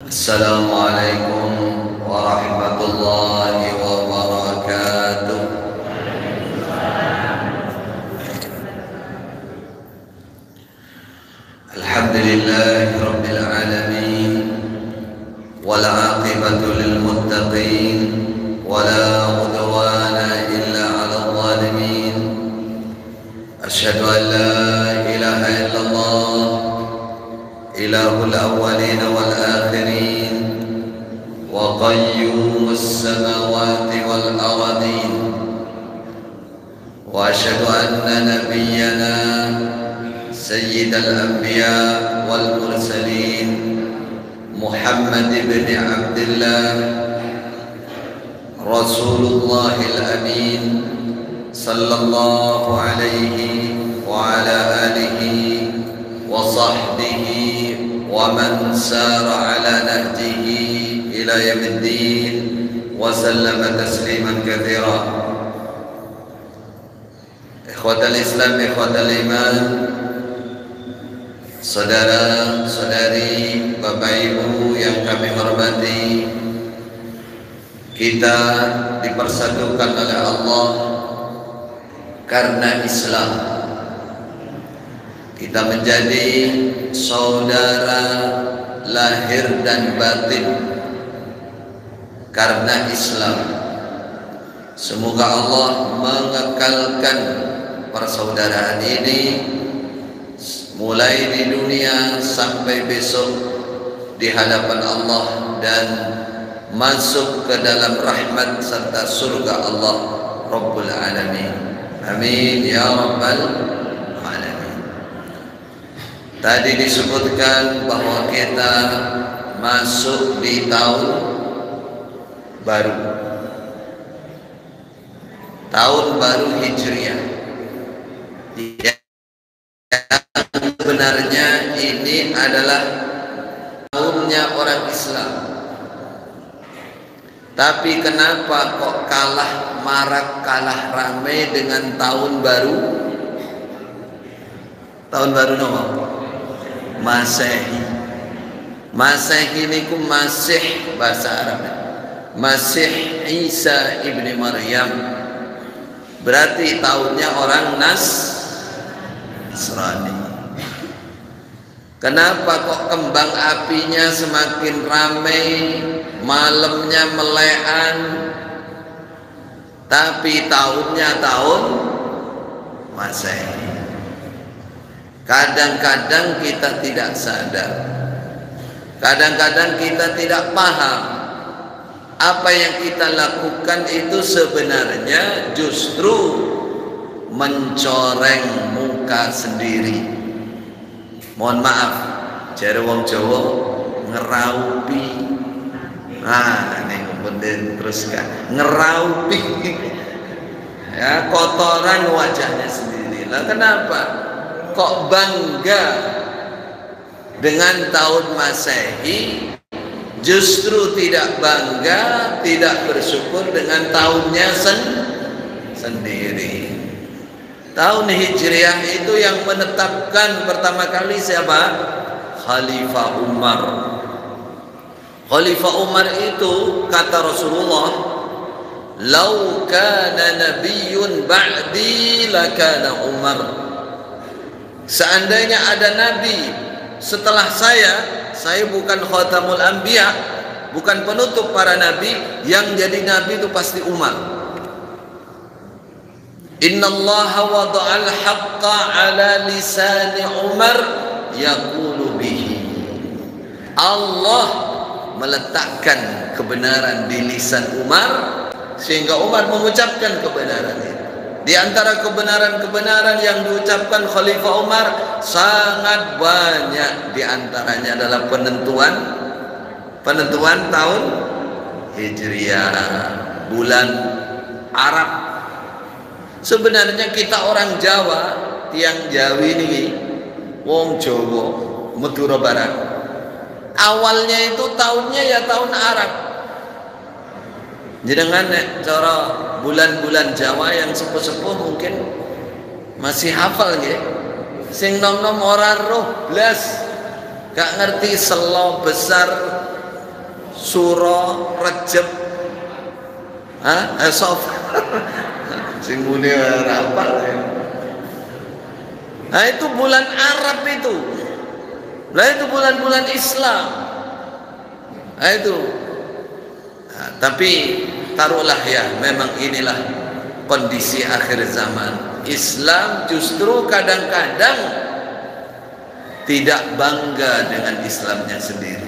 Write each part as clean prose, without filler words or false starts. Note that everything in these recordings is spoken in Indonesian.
Assalamualaikum warahmatullahi wabarakatuh. Alhamdulillahi rabbil alamin, wal aqibatu lil muttaqin, wala udwana illa 'alal zalimin. Asyhadu an la ilaha illallah ilahul awwalin wal akhirin wa qayyumus samawati wal aradin, wa asyhadu anna nabiyyana sayyidal anbiya wal mursalin Muhammad ibn Abdullah Rasulullahil amin sallallahu alaihi wa ala alihi wa sahbihi wa man sara ala nahjihi ila yaumiddin wa sallama tasliman katsira. Ikhwatal Islam, ikhwatal iman, saudara-saudari, Bapak Ibu yang kami hormati, kita dipersatukan oleh Allah karena Islam. Kita menjadi saudara lahir dan batin karena Islam. Semoga Allah mengekalkan persaudaraan ini mulai di dunia sampai besok di hadapan Allah dan masuk ke dalam rahmat serta surga Allah Rabbul Alamin. Amin ya Rabbal Alamin. Tadi disebutkan bahwa kita masuk di tahun baru, tahun baru Hijriah. Sebenarnya ini adalah tahunnya orang Islam. Tapi kenapa kok kalah marak, kalah ramai dengan tahun baru? Tahun baru nama Masehi. Masehi niku Masih bahasa Arab. Masih Isa ibni Maryam. Berarti tahunnya orang Nasrani. Kenapa kok kembang apinya semakin ramai, malamnya melean, tapi tahunnya tahun Masehi? Kadang-kadang kita tidak sadar, kadang-kadang kita tidak paham apa yang kita lakukan itu sebenarnya justru mencoreng muka sendiri. Mohon maaf, jare wong Jawa ngeraupi. Nah, ini kemudian teruskan ngeraupi ya, kotoran wajahnya sendiri. Lah kenapa kok bangga dengan tahun Masehi, justru tidak bangga, tidak bersyukur dengan tahunnya sendiri? Tahun Hijriah itu yang menetapkan pertama kali siapa? Khalifah Umar. Khalifah Umar itu kata Rasulullah, "Lau kana nabiyyun ba'di lakana Umar." Seandainya ada nabi setelah saya bukan khatamul anbiya, bukan penutup para nabi, yang jadi nabi itu pasti Umar. Innallaha wada'al haqqa ala lisani Umar yaqulu bihi. Allah meletakkan kebenaran di lisan Umar sehingga Umar mengucapkan kebenaran itu. Di antara kebenaran-kebenaran yang diucapkan Khalifah Umar sangat banyak, di antaranya adalah penentuan tahun Hijriah, bulan Arab. Sebenarnya kita orang Jawa, tiang Jawi ini, wong Jawa, Madura Barat, awalnya itu tahunnya ya tahun Arab. Jenengan cara bulan-bulan Jawa yang sepuh-sepuh mungkin masih hafal nggih. Sing nom-nom ora roh blas, gak ngerti selo besar Suro, Rejab, Sof, sing muni rapal. Nah itu bulan Arab itu. Nah itu bulan-bulan Islam. Nah itu. Nah, tapi taruhlah ya, memang inilah kondisi akhir zaman. Islam justru kadang-kadang tidak bangga dengan Islamnya sendiri.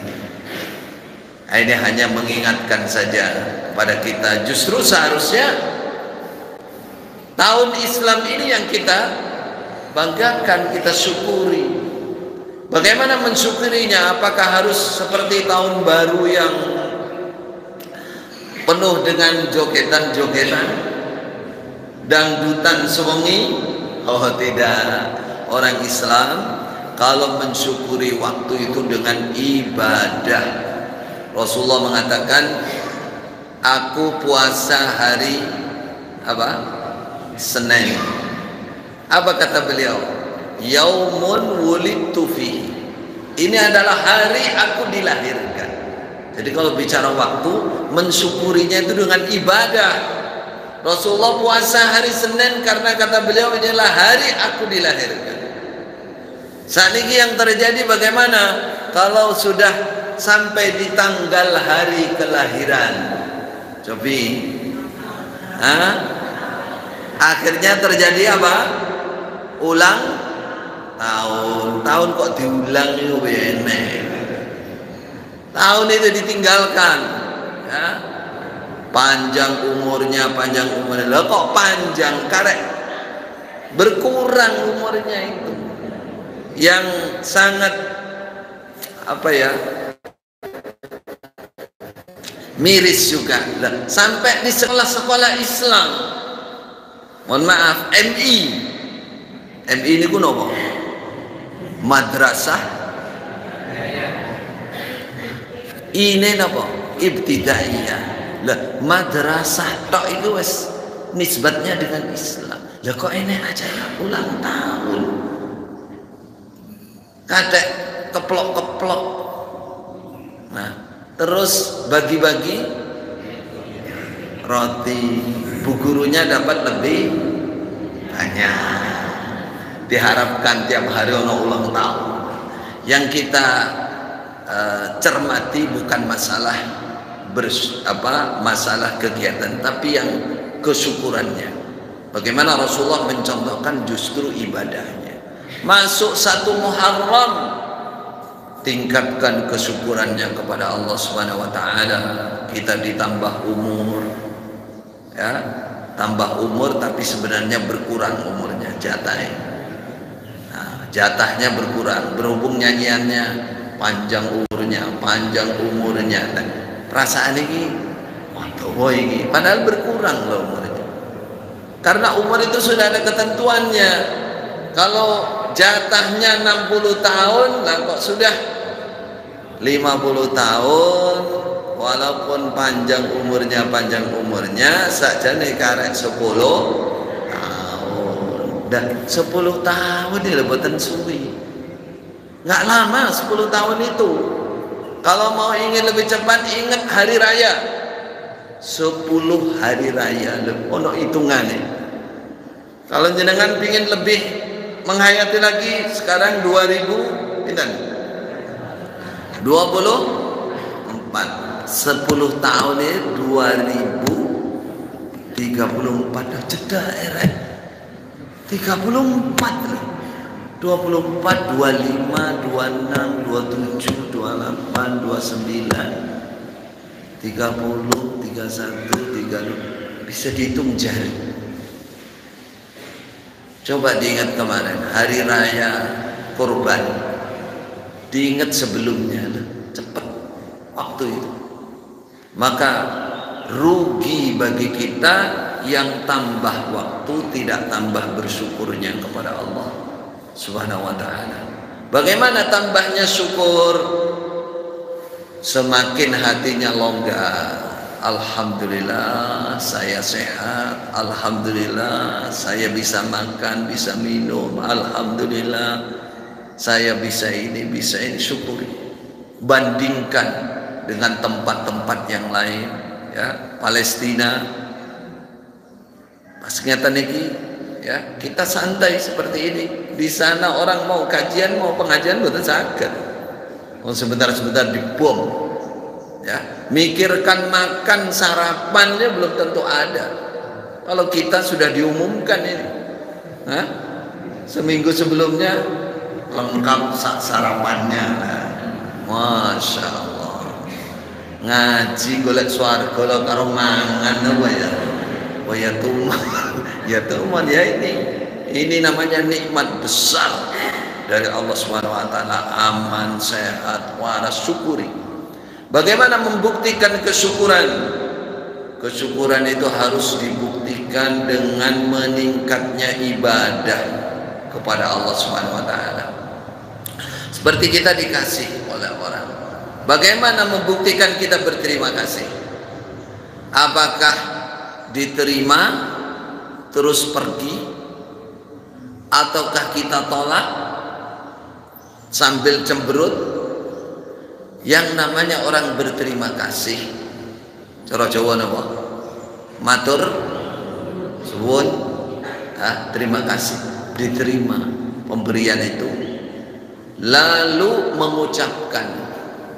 Ini hanya mengingatkan saja kepada kita, justru seharusnya tahun Islam ini yang kita banggakan, kita syukuri. Bagaimana mensyukurinya? Apakah harus seperti tahun baru yang penuh dengan jogetan-jogetan, dangdutan sewengi? Oh tidak. Orang Islam kalau mensyukuri waktu itu dengan ibadah. Rasulullah mengatakan, aku puasa hari apa? Senin. Apa kata beliau? Yaumun wulidtu fihi. Ini adalah hari aku dilahirkan. Jadi kalau bicara waktu, mensyukurinya itu dengan ibadah. Rasulullah puasa hari Senin karena kata beliau, inilah hari aku dilahirkan. Saat ini yang terjadi bagaimana? Kalau sudah sampai di tanggal hari kelahiran, cobi, akhirnya terjadi apa? Ulang tahun kok diulang itu bener. Tahun itu ditinggalkan, ya. Panjang umurnya, lah kok panjang, karek berkurang umurnya itu. Yang sangat apa ya? Miris juga. Sampai di sekolah-sekolah Islam. Mohon maaf, MI ini ku nopo? Madrasah ini nopo? Ibtidaiyah. Lah madrasah tok itu wes nisbatnya dengan Islam. Lah kok ini aja ya ulang tahun. Kadek keplok-keplok. Nah, terus bagi-bagi roti, bu gurunya dapat lebih banyak. Diharapkan tiap hari ono ulang tahun. Yang kita cermati bukan masalah masalah kegiatan, tapi yang kesyukurannya. Bagaimana Rasulullah mencontohkan justru ibadahnya. Masuk 1 Muharram, tingkatkan kesyukurannya kepada Allah Subhanahu wa taala. Kita ditambah umur, ya, tambah umur tapi sebenarnya berkurang umurnya, jatahnya. Nah, jatahnya berkurang, berhubung nyanyiannya panjang umurnya. Dan perasaan ini, waduh ini, padahal berkurang loh umurnya. Karena umur itu sudah ada ketentuannya. Kalau jatahnya 60 tahun, lah kok sudah 50 tahun, walaupun panjang umurnya sakjane karek 10 tahun. Dan 10 tahun ini boten suwi. Nggak lama 10 tahun itu. Kalau mau ingin lebih cepat, ingat hari raya. 10 hari raya ono hitungannya. Kalau jenengan ingin lebih menghayati lagi, sekarang 2024, 10 tahun ini 2034 jeda era 34 24, 25, 26, 27, 28, 29, 30, 31, 32, bisa dihitung jari. Coba diingat kemarin hari raya Kurban, diingat sebelumnya, cepat waktu itu. Maka rugi bagi kita yang tambah waktu tidak tambah bersyukurnya kepada Allah Subhanahu wa ta'ala. Bagaimana tambahnya syukur? Semakin hatinya longgar. Alhamdulillah saya sehat, alhamdulillah saya bisa makan, bisa minum, alhamdulillah saya bisa ini, syukuri. Bandingkan dengan tempat-tempat yang lain, ya, Palestina. Pas ngeten iki, ya, kita santai seperti ini. Di sana orang mau kajian, mau pengajian mboten saged. Wong sebentar-sebentar dibom. Ya, mikirkan makan sarapannya belum tentu ada. Kalau kita sudah diumumkan ini, hah? Seminggu sebelumnya lengkap sarapannya. Masya Allah. Ngaji golek swarga lo karo mangan apa ya? Oh ya tuman, ya tuman ya ini namanya nikmat besar dari Allah Subhanahu Wa Taala, aman, sehat, waras, syukuri. Bagaimana membuktikan kesyukuran? Kesyukuran itu harus dibuktikan dengan meningkatnya ibadah kepada Allah Subhanahu Wa Taala. Seperti kita dikasih oleh orang. Bagaimana membuktikan kita berterima kasih? Apakah diterima terus pergi, ataukah kita tolak sambil cemberut? Yang namanya orang berterima kasih, cara Jawa napa? Matur suwun, terima kasih, diterima pemberian itu, lalu mengucapkan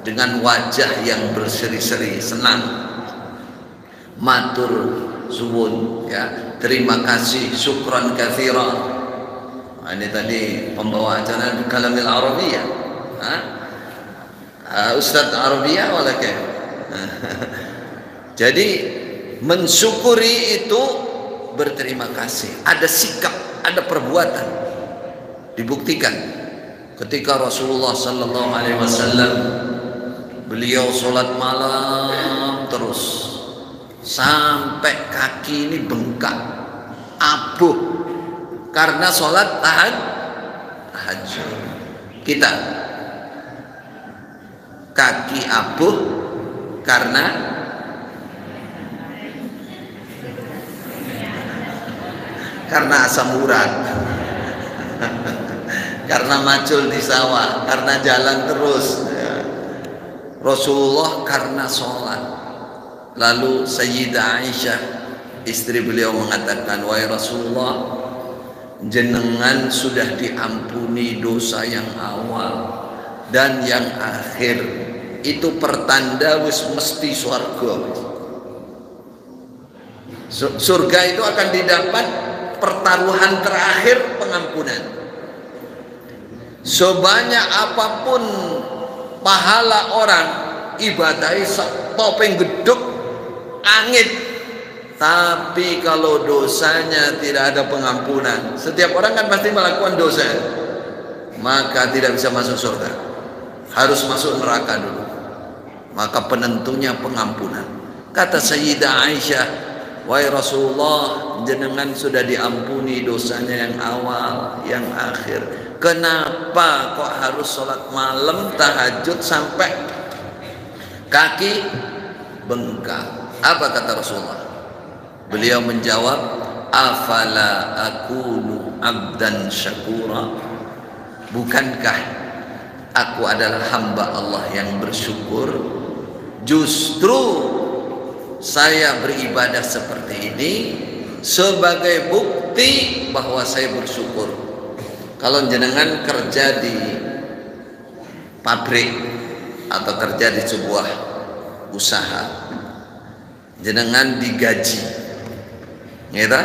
dengan wajah yang berseri-seri senang, matur suwun, ya, terima kasih, syukran katsiran. Ini tadi pembawa acara Kalamil Arabiyah, Ustadz Arabiyah wala kayak. Jadi mensyukuri itu berterima kasih, ada sikap, ada perbuatan, dibuktikan. Ketika Rasulullah Sallallahu Alaihi Wasallam beliau sholat malam terus sampai kaki ini bengkak, abuh karena sholat tahajud. Kita kaki abuh karena asam urat, karena macul di sawah, karena jalan terus. Rasulullah karena sholat. Lalu Sayyidah Aisyah istri beliau mengatakan, wahai Rasulullah, jenengan sudah diampuni dosa yang awal dan yang akhir, itu pertanda wis mesti surga. Surga itu akan didapat pertaruhan terakhir pengampunan. Sebanyak apapun pahala orang ibadai topeng geduk angin, tapi kalau dosanya tidak ada pengampunan, setiap orang kan pasti melakukan dosa, maka tidak bisa masuk surga, harus masuk neraka dulu. Maka penentunya pengampunan. Kata Sayyidah Aisyah, wahai Rasulullah, jenengan sudah diampuni dosanya yang awal, yang akhir, kenapa kok harus sholat malam tahajud sampai kaki bengkak? Apa kata Rasulullah? Beliau menjawab, afala akunu abdan syakura, bukankah aku adalah hamba Allah yang bersyukur? Justru saya beribadah seperti ini sebagai bukti bahwa saya bersyukur. Kalau jenengan kerja di pabrik atau kerja di sebuah usaha, jenengan digaji, gitu?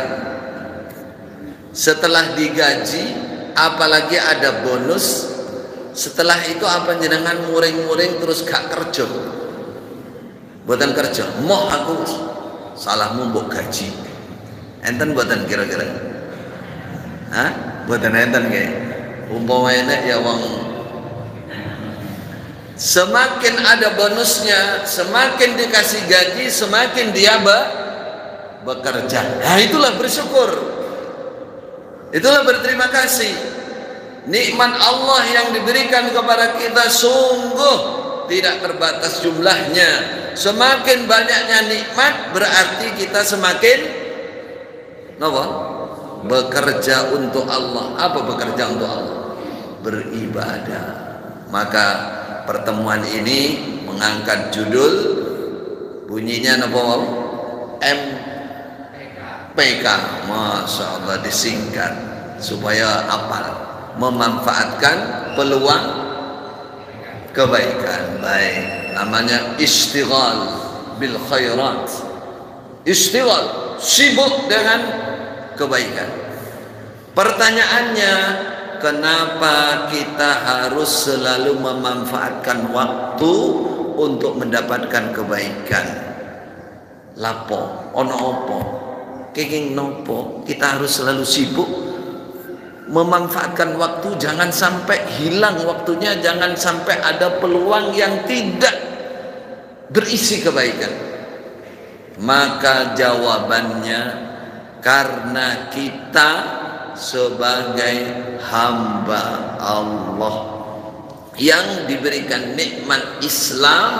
Setelah digaji, apalagi ada bonus, setelah itu apa jenengan muring-muring terus gak kerja? Buatan kerja, moh aku salahmu mbok gaji. Enten buatan kira-kira? Buatan enten kayak umpamanya ya wong. Semakin ada bonusnya, semakin dikasih gaji, semakin dia bekerja. Nah, itulah bersyukur. Itulah berterima kasih. Nikmat Allah yang diberikan kepada kita sungguh tidak terbatas jumlahnya. Semakin banyaknya nikmat berarti kita semakin bekerja untuk Allah. Apa bekerja untuk Allah? Beribadah. Maka pertemuan ini mengangkat judul bunyinya napa? MPK. Masya Allah, disingkat supaya apal, memanfaatkan peluang kebaikan. Baik, namanya istighal bil khairat. Istighal, sibuk dengan kebaikan. Pertanyaannya, kenapa kita harus selalu memanfaatkan waktu untuk mendapatkan kebaikan? Lapo, ono opo, kenging nopo, kita harus selalu sibuk memanfaatkan waktu. Jangan sampai hilang waktunya, jangan sampai ada peluang yang tidak berisi kebaikan. Maka jawabannya, karena kita sebagai hamba Allah yang diberikan nikmat Islam,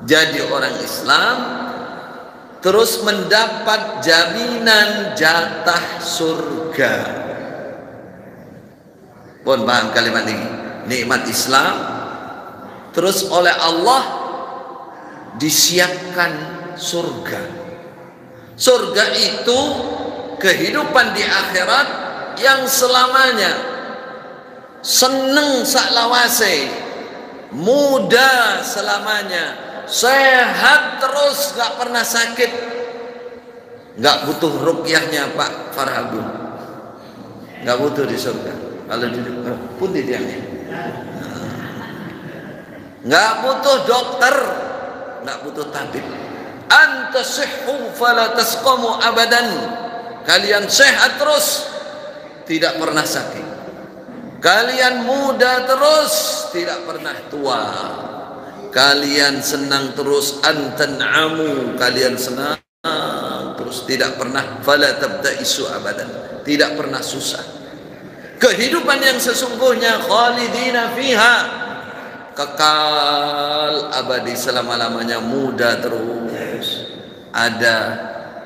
jadi orang Islam, terus mendapat jaminan jatah surga. Pun paham kalimat ini? Nikmat Islam, terus oleh Allah disiapkan surga. Surga itu kehidupan di akhirat yang selamanya, seneng saklawase, muda selamanya, sehat terus, gak pernah sakit, gak butuh ruqyahnya Pak Farhabun, gak butuh di surga. Kalau duduk putih tiangnya, gak butuh dokter, gak butuh tabib. Anta sihhu fala tasqamu abadan. Kalian sehat terus, tidak pernah sakit. Kalian muda terus, tidak pernah tua. Kalian senang terus, antan'amu, kalian senang terus, tidak pernah, fala tabta'isu abadan, tidak pernah susah. Kehidupan yang sesungguhnya khalidina fiha, kekal abadi selama-lamanya, muda terus. Ada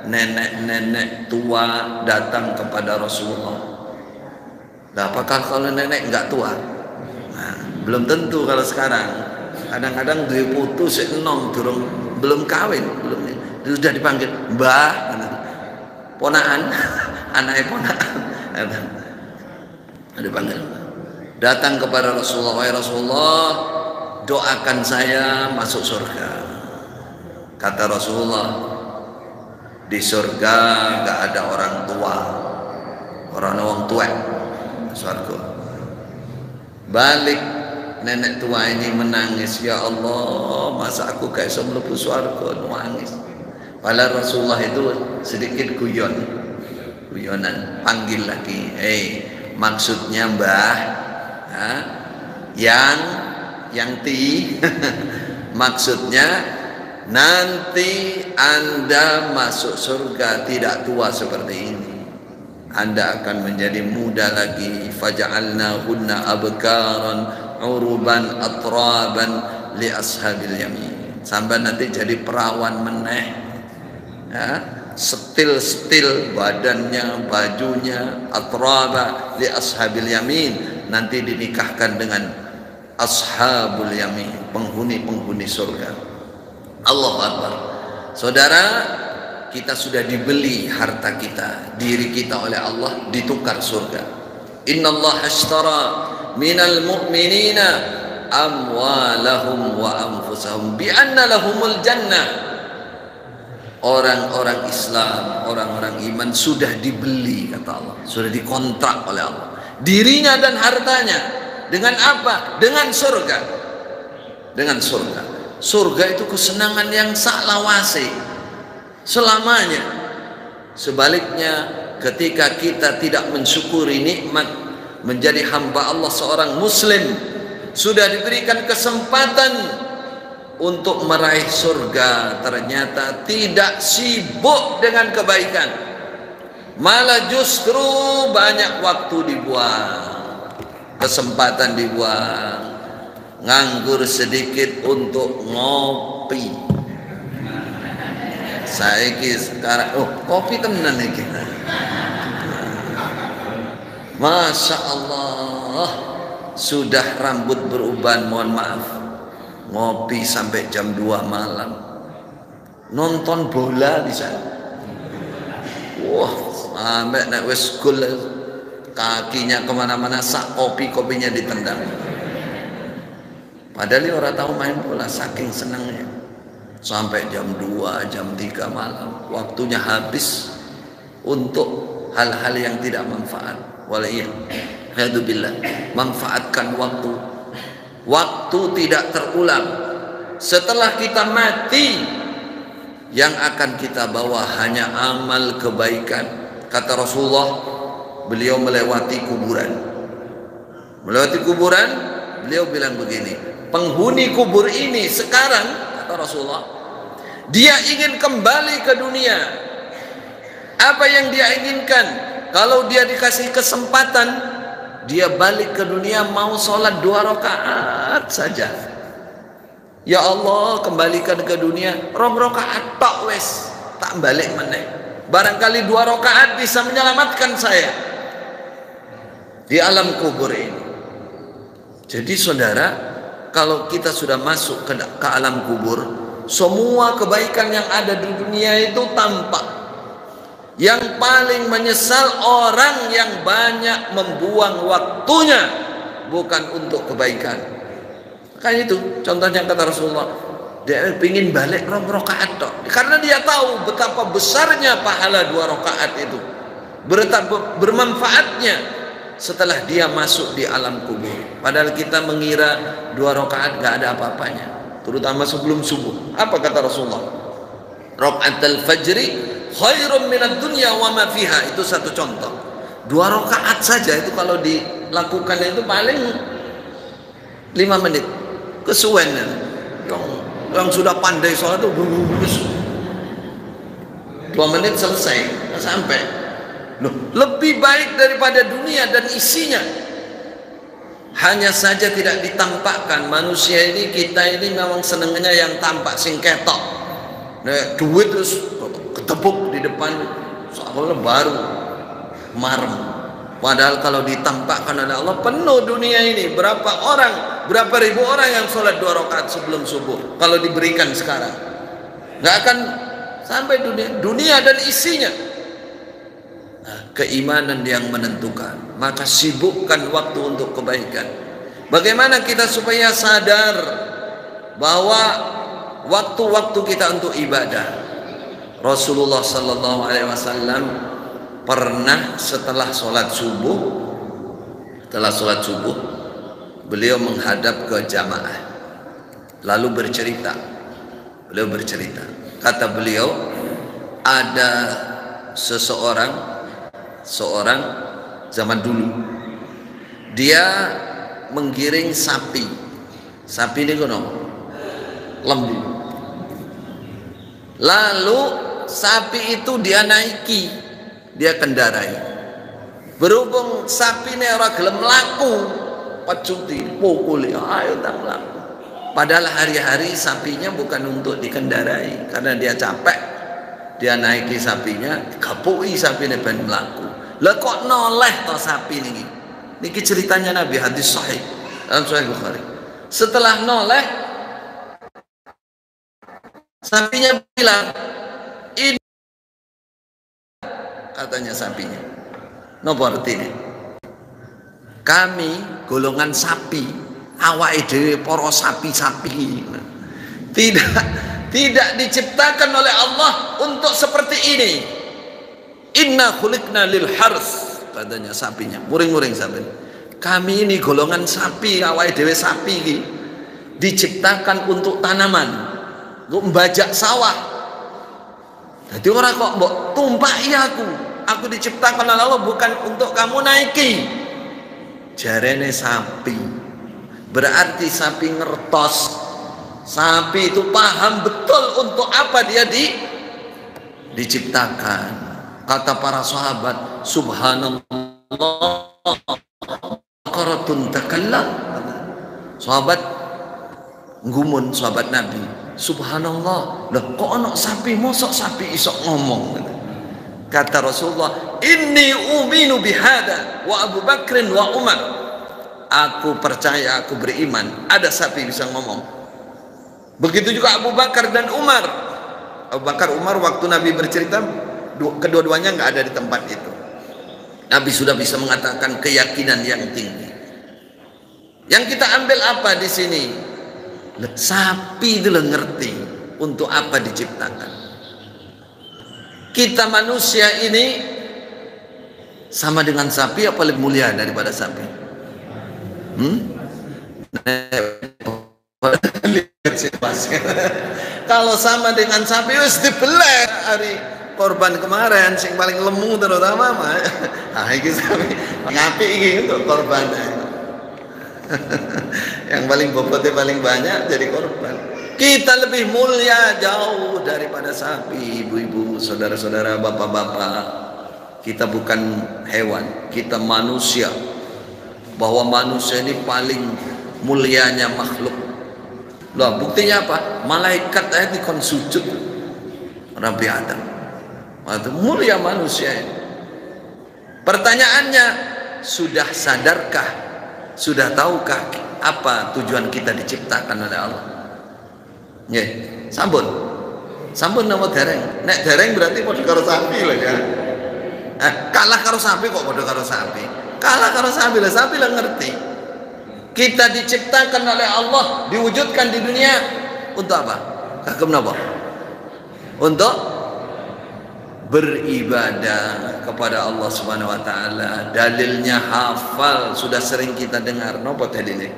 nenek-nenek tua datang kepada Rasulullah. Nah, apakah kalau nenek enggak tua? Nah, belum tentu kalau sekarang. Kadang-kadang dia putus enom durung, belum kawin, belum sudah dipanggil mbah, ponaan, anaknya ponaan, dipanggil. Datang kepada Rasulullah, wahai Rasulullah, doakan saya masuk surga. Kata Rasulullah, di surga gak ada orang tua, orang tua surga. Balik nenek tua ini menangis, ya Allah, masa aku kayak mlebu surga, nangis. Padahal Rasulullah itu sedikit guyonan, panggil lagi, maksudnya mbah, yang maksudnya nanti Anda masuk surga tidak tua seperti ini. Anda akan menjadi muda lagi. Faja'alnahunna abkaran uruban atraban li ashabil yamin. Sampai nanti jadi perawan meneh, setil badannya, bajunya, atraba li ashabil yamin. Nanti dinikahkan dengan ashabul yamin, penghuni surga. Allahu Akbar. Saudara, kita sudah dibeli harta kita, diri kita oleh Allah, ditukar surga. Innallaha ashtara minal mu'minina amwalahum wa anfusahum bi anna lahumul jannah. Orang-orang Islam, orang-orang iman sudah dibeli, kata Allah, sudah dikontrak oleh Allah, dirinya dan hartanya. Dengan apa? Dengan surga. Dengan surga. Surga itu kesenangan yang saklawase selamanya. Sebaliknya, ketika kita tidak mensyukuri nikmat menjadi hamba Allah, seorang muslim sudah diberikan kesempatan untuk meraih surga, ternyata tidak sibuk dengan kebaikan, malah justru banyak waktu dibuang, kesempatan dibuang, nganggur sedikit untuk ngopi. Saiki sekarang kopi tenan iki. Masya Allah, sudah rambut beruban, mohon maaf, ngopi sampai jam 2 malam, nonton bola di sana. Wah, sampai nek wis gol kakinya kemana-mana, sak kopinya ditendang. Padahal dia orang tahu main bola, saking senangnya. Sampai jam 2, jam 3 malam, waktunya habis untuk hal-hal yang tidak manfaat. Waliyahzubillah, manfaatkan waktu. Waktu tidak terulang. Setelah kita mati, yang akan kita bawa hanya amal kebaikan. Kata Rasulullah, beliau melewati kuburan. Melewati kuburan, beliau bilang begini, penghuni kubur ini sekarang, kata Rasulullah, dia ingin kembali ke dunia. Apa yang dia inginkan? Kalau dia dikasih kesempatan, dia balik ke dunia mau sholat 2 rakaat saja. Ya Allah, kembalikan ke dunia 2 rakaat tok wes, tak balik meneh. Barangkali 2 rakaat bisa menyelamatkan saya di alam kubur ini. Jadi saudara, kalau kita sudah masuk ke alam kubur, semua kebaikan yang ada di dunia itu tampak. Yang paling menyesal orang yang banyak membuang waktunya bukan untuk kebaikan. Kayak itu contohnya kata Rasulullah, dia ingin balik 2 rakaat karena dia tahu betapa besarnya pahala 2 rakaat itu, betapa bermanfaatnya setelah dia masuk di alam kubur. Padahal kita mengira 2 rakaat gak ada apa-apanya, terutama sebelum subuh. Apa kata Rasulullah? Rakaatul fajri khairum minad dunya wa ma fiha. Itu satu contoh. 2 rakaat saja itu kalau dilakukan itu paling 5 menit. Kesuwen yang sudah pandai sholat itu 2 menit selesai, nggak sampai. Loh, lebih baik daripada dunia dan isinya. Hanya saja tidak ditampakkan. Manusia ini, kita ini memang senengnya yang tampak sing ketok. Nah, duit terus ketepuk di depan, soalnya baru marem. Padahal kalau ditampakkan oleh Allah, penuh dunia ini. Berapa ribu orang yang sholat 2 rakaat sebelum subuh. Kalau diberikan sekarang, nggak akan sampai dunia dan isinya. Nah, keimanan yang menentukan. Maka sibukkan waktu untuk kebaikan. Bagaimana kita supaya sadar bahwa waktu-waktu kita untuk ibadah. Rasulullah sallallahu alaihi wasallam pernah setelah sholat subuh, beliau menghadap ke jamaah lalu bercerita. Kata beliau, ada seorang zaman dulu, dia menggiring sapi ini kono lembu. Lalu sapi itu dia naiki, dia kendarai. Berhubung sapi ini orang gelem laku, pecuti pukuli, ayo tang laku. Padahal hari-hari sapinya bukan untuk dikendarai, karena dia capek, dia naiki sapinya, kapui sapi ini ben melaku. Lah kok noleh to sapi ini? Niki ceritanya Nabi, hadis sahih dalam Sahih Bukhari. Setelah noleh, sapinya bilang, ini katanya sapinya, nopo artine? Kami golongan sapi, awake dhewe para sapi-sapi. Tidak diciptakan oleh Allah untuk seperti ini. Inna khuliqna lil hars, katanya sapinya, muring-muring sapi. Kami ini golongan sapi, awake dhewe sapi iki diciptakan untuk tanaman, untuk membajak sawah. Jadi orang kok mbok tumpaki aku diciptakan oleh Allah bukan untuk kamu naiki. Jarene sapi, berarti sapi ngertos. Sapi itu paham betul untuk apa dia diciptakan. Kata para sahabat, subhanallah, qaratun takallam. Sahabat ngumun, sahabat Nabi, subhanallah, lah kok ana sapi, mosok sapi iso ngomong. Kata Rasulullah, inni uminu bihada wa Abu Bakrin wa Umar. Aku percaya, aku beriman ada sapi bisa ngomong. Begitu juga Abu Bakar dan Umar. Abu Bakar, Umar waktu Nabi bercerita kedua-duanya nggak ada di tempat itu. Nabi sudah bisa mengatakan keyakinan yang tinggi. Yang kita ambil apa di sini? Sapi itu ngerti untuk apa diciptakan. Kita manusia ini sama dengan sapi apa lebih mulia daripada sapi? Kalau sama dengan sapi wis dibelek hari korban kemarin sing paling lemu terutama mah. Ah iki sapi ngapi iki untuk korban. Yang paling bobotnya paling banyak jadi korban. Kita lebih mulia jauh daripada sapi, ibu-ibu, saudara-saudara, bapak-bapak. Kita bukan hewan, kita manusia. Bahwa manusia ini paling mulianya makhluk. Loh, buktinya apa? Malaikat aja dikon sujud Nabi Adam. Itu mulia manusia ini. Pertanyaannya, sudah sadarkah, sudah tahukah apa tujuan kita diciptakan oleh Allah? Ya, sampun nama dereng. Nek dereng berarti padha karo sapi lah ya. Kalah karo sapi kok padha karo sapi. Kalah karo sapi lah ngerti. Kita diciptakan oleh Allah, diwujudkan di dunia untuk apa? Kagem napa? Untuk beribadah kepada Allah Subhanahu wa taala. Dalilnya hafal, sudah sering kita dengar. Napa dalilnya?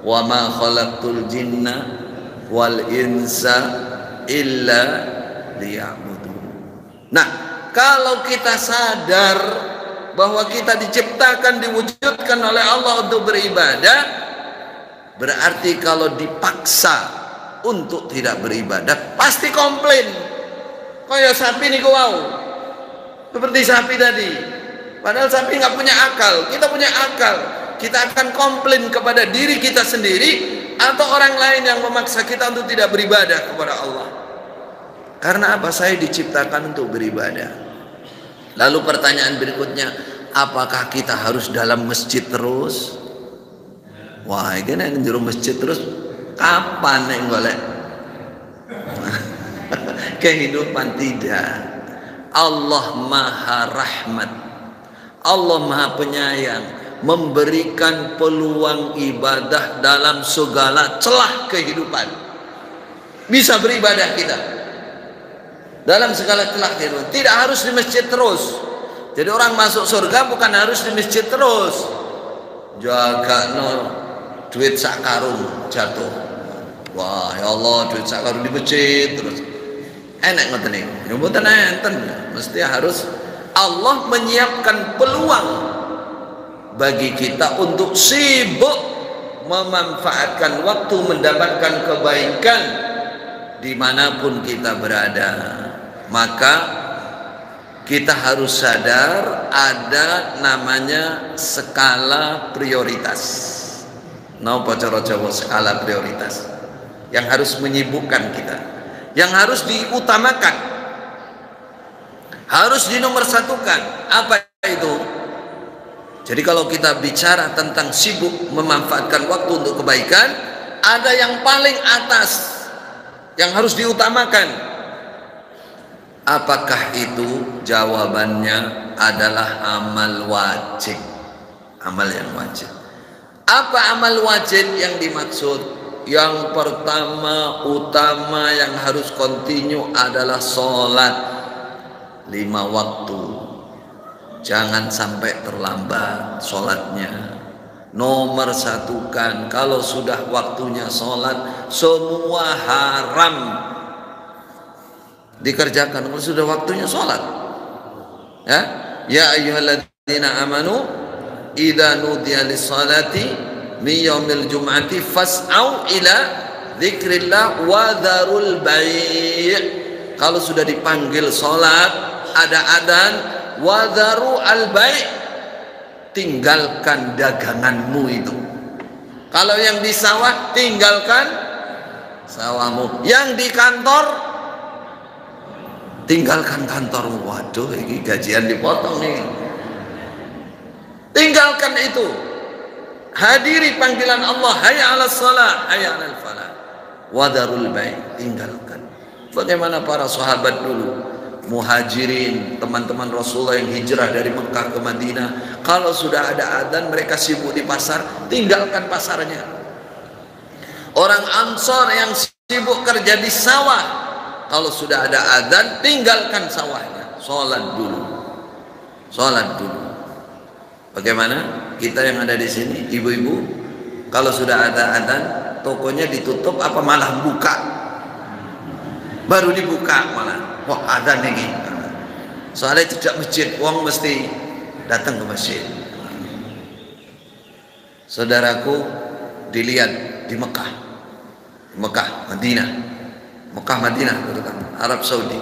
Wa ma khalaqtul jinna wal insa illa liya'budun. Nah, kalau kita sadar bahwa kita diciptakan, diwujudkan oleh Allah untuk beribadah, berarti kalau dipaksa untuk tidak beribadah pasti komplain. Kayak sapi nih kau, seperti sapi tadi. Padahal sapi nggak punya akal, kita punya akal. Kita akan komplain kepada diri kita sendiri atau orang lain yang memaksa kita untuk tidak beribadah kepada Allah. Karena apa? Saya diciptakan untuk beribadah. Lalu pertanyaan berikutnya, apakah kita harus dalam masjid terus? Wah, ini yang juru masjid terus kapan nek golek? Kehidupan tidak. Allah Maha Rahmat, Allah Maha Penyayang, memberikan peluang ibadah dalam segala celah kehidupan. Bisa beribadah kita dalam segala celah kehidupan. Tidak harus di masjid terus. Jadi orang masuk surga bukan harus di masjid terus. Jaga no duit sak karung jatuh. Wah, ya Allah, duit sak karung di masjid terus. Enak ngoten niku. Ya mboten enten. Mesti harus Allah menyiapkan peluang bagi kita untuk sibuk memanfaatkan waktu, mendapatkan kebaikan dimanapun kita berada. Maka kita harus sadar ada namanya skala prioritas. Napa cara Jawa skala prioritas? Yang harus menyibukkan kita, yang harus diutamakan, harus dinomorsatukan. Apa itu? Jadi kalau kita bicara tentang sibuk memanfaatkan waktu untuk kebaikan, ada yang paling atas yang harus diutamakan. Apakah itu? Jawabannya adalah amal wajib. Amal yang wajib. Apa amal wajib yang dimaksud? Yang pertama utama yang harus kontinu adalah sholat 5 waktu. Jangan sampai terlambat sholatnya. Nomor satukan, kalau sudah waktunya sholat, semua haram dikerjakan kalau sudah waktunya sholat. Ya ayyuhalladzina amanu idza nudiya lis-salati min yaumil jum'ati fas'au ila dzikrillah wa dzarul bai'. Kalau sudah dipanggil sholat, ada adzan, wa dzaru al-bai', tinggalkan daganganmu itu. Kalau yang di sawah, tinggalkan sawahmu. Yang di kantor, tinggalkan kantormu. Waduh, ini gajian dipotong nih. Tinggalkan itu. Hadiri panggilan Allah, hayya 'alas shalah, hayya 'alal falah. wadarul bai', tinggalkan. Bagaimana para sahabat dulu, muhajirin, teman-teman Rasulullah yang hijrah dari Mekah ke Madinah, kalau sudah ada adzan mereka sibuk di pasar, tinggalkan pasarnya. Orang Ansor yang sibuk kerja di sawah, kalau sudah ada adzan tinggalkan sawahnya, sholat dulu. Sholat dulu. Bagaimana kita yang ada di sini, ibu-ibu, kalau sudah ada adzan tokonya ditutup apa malah buka? Baru dibuka malah, wah adzan ini. Soalnya tidak masjid, uang mesti datang ke masjid. Saudaraku, dilihat di Mekah, Madinah, terutama Arab Saudi.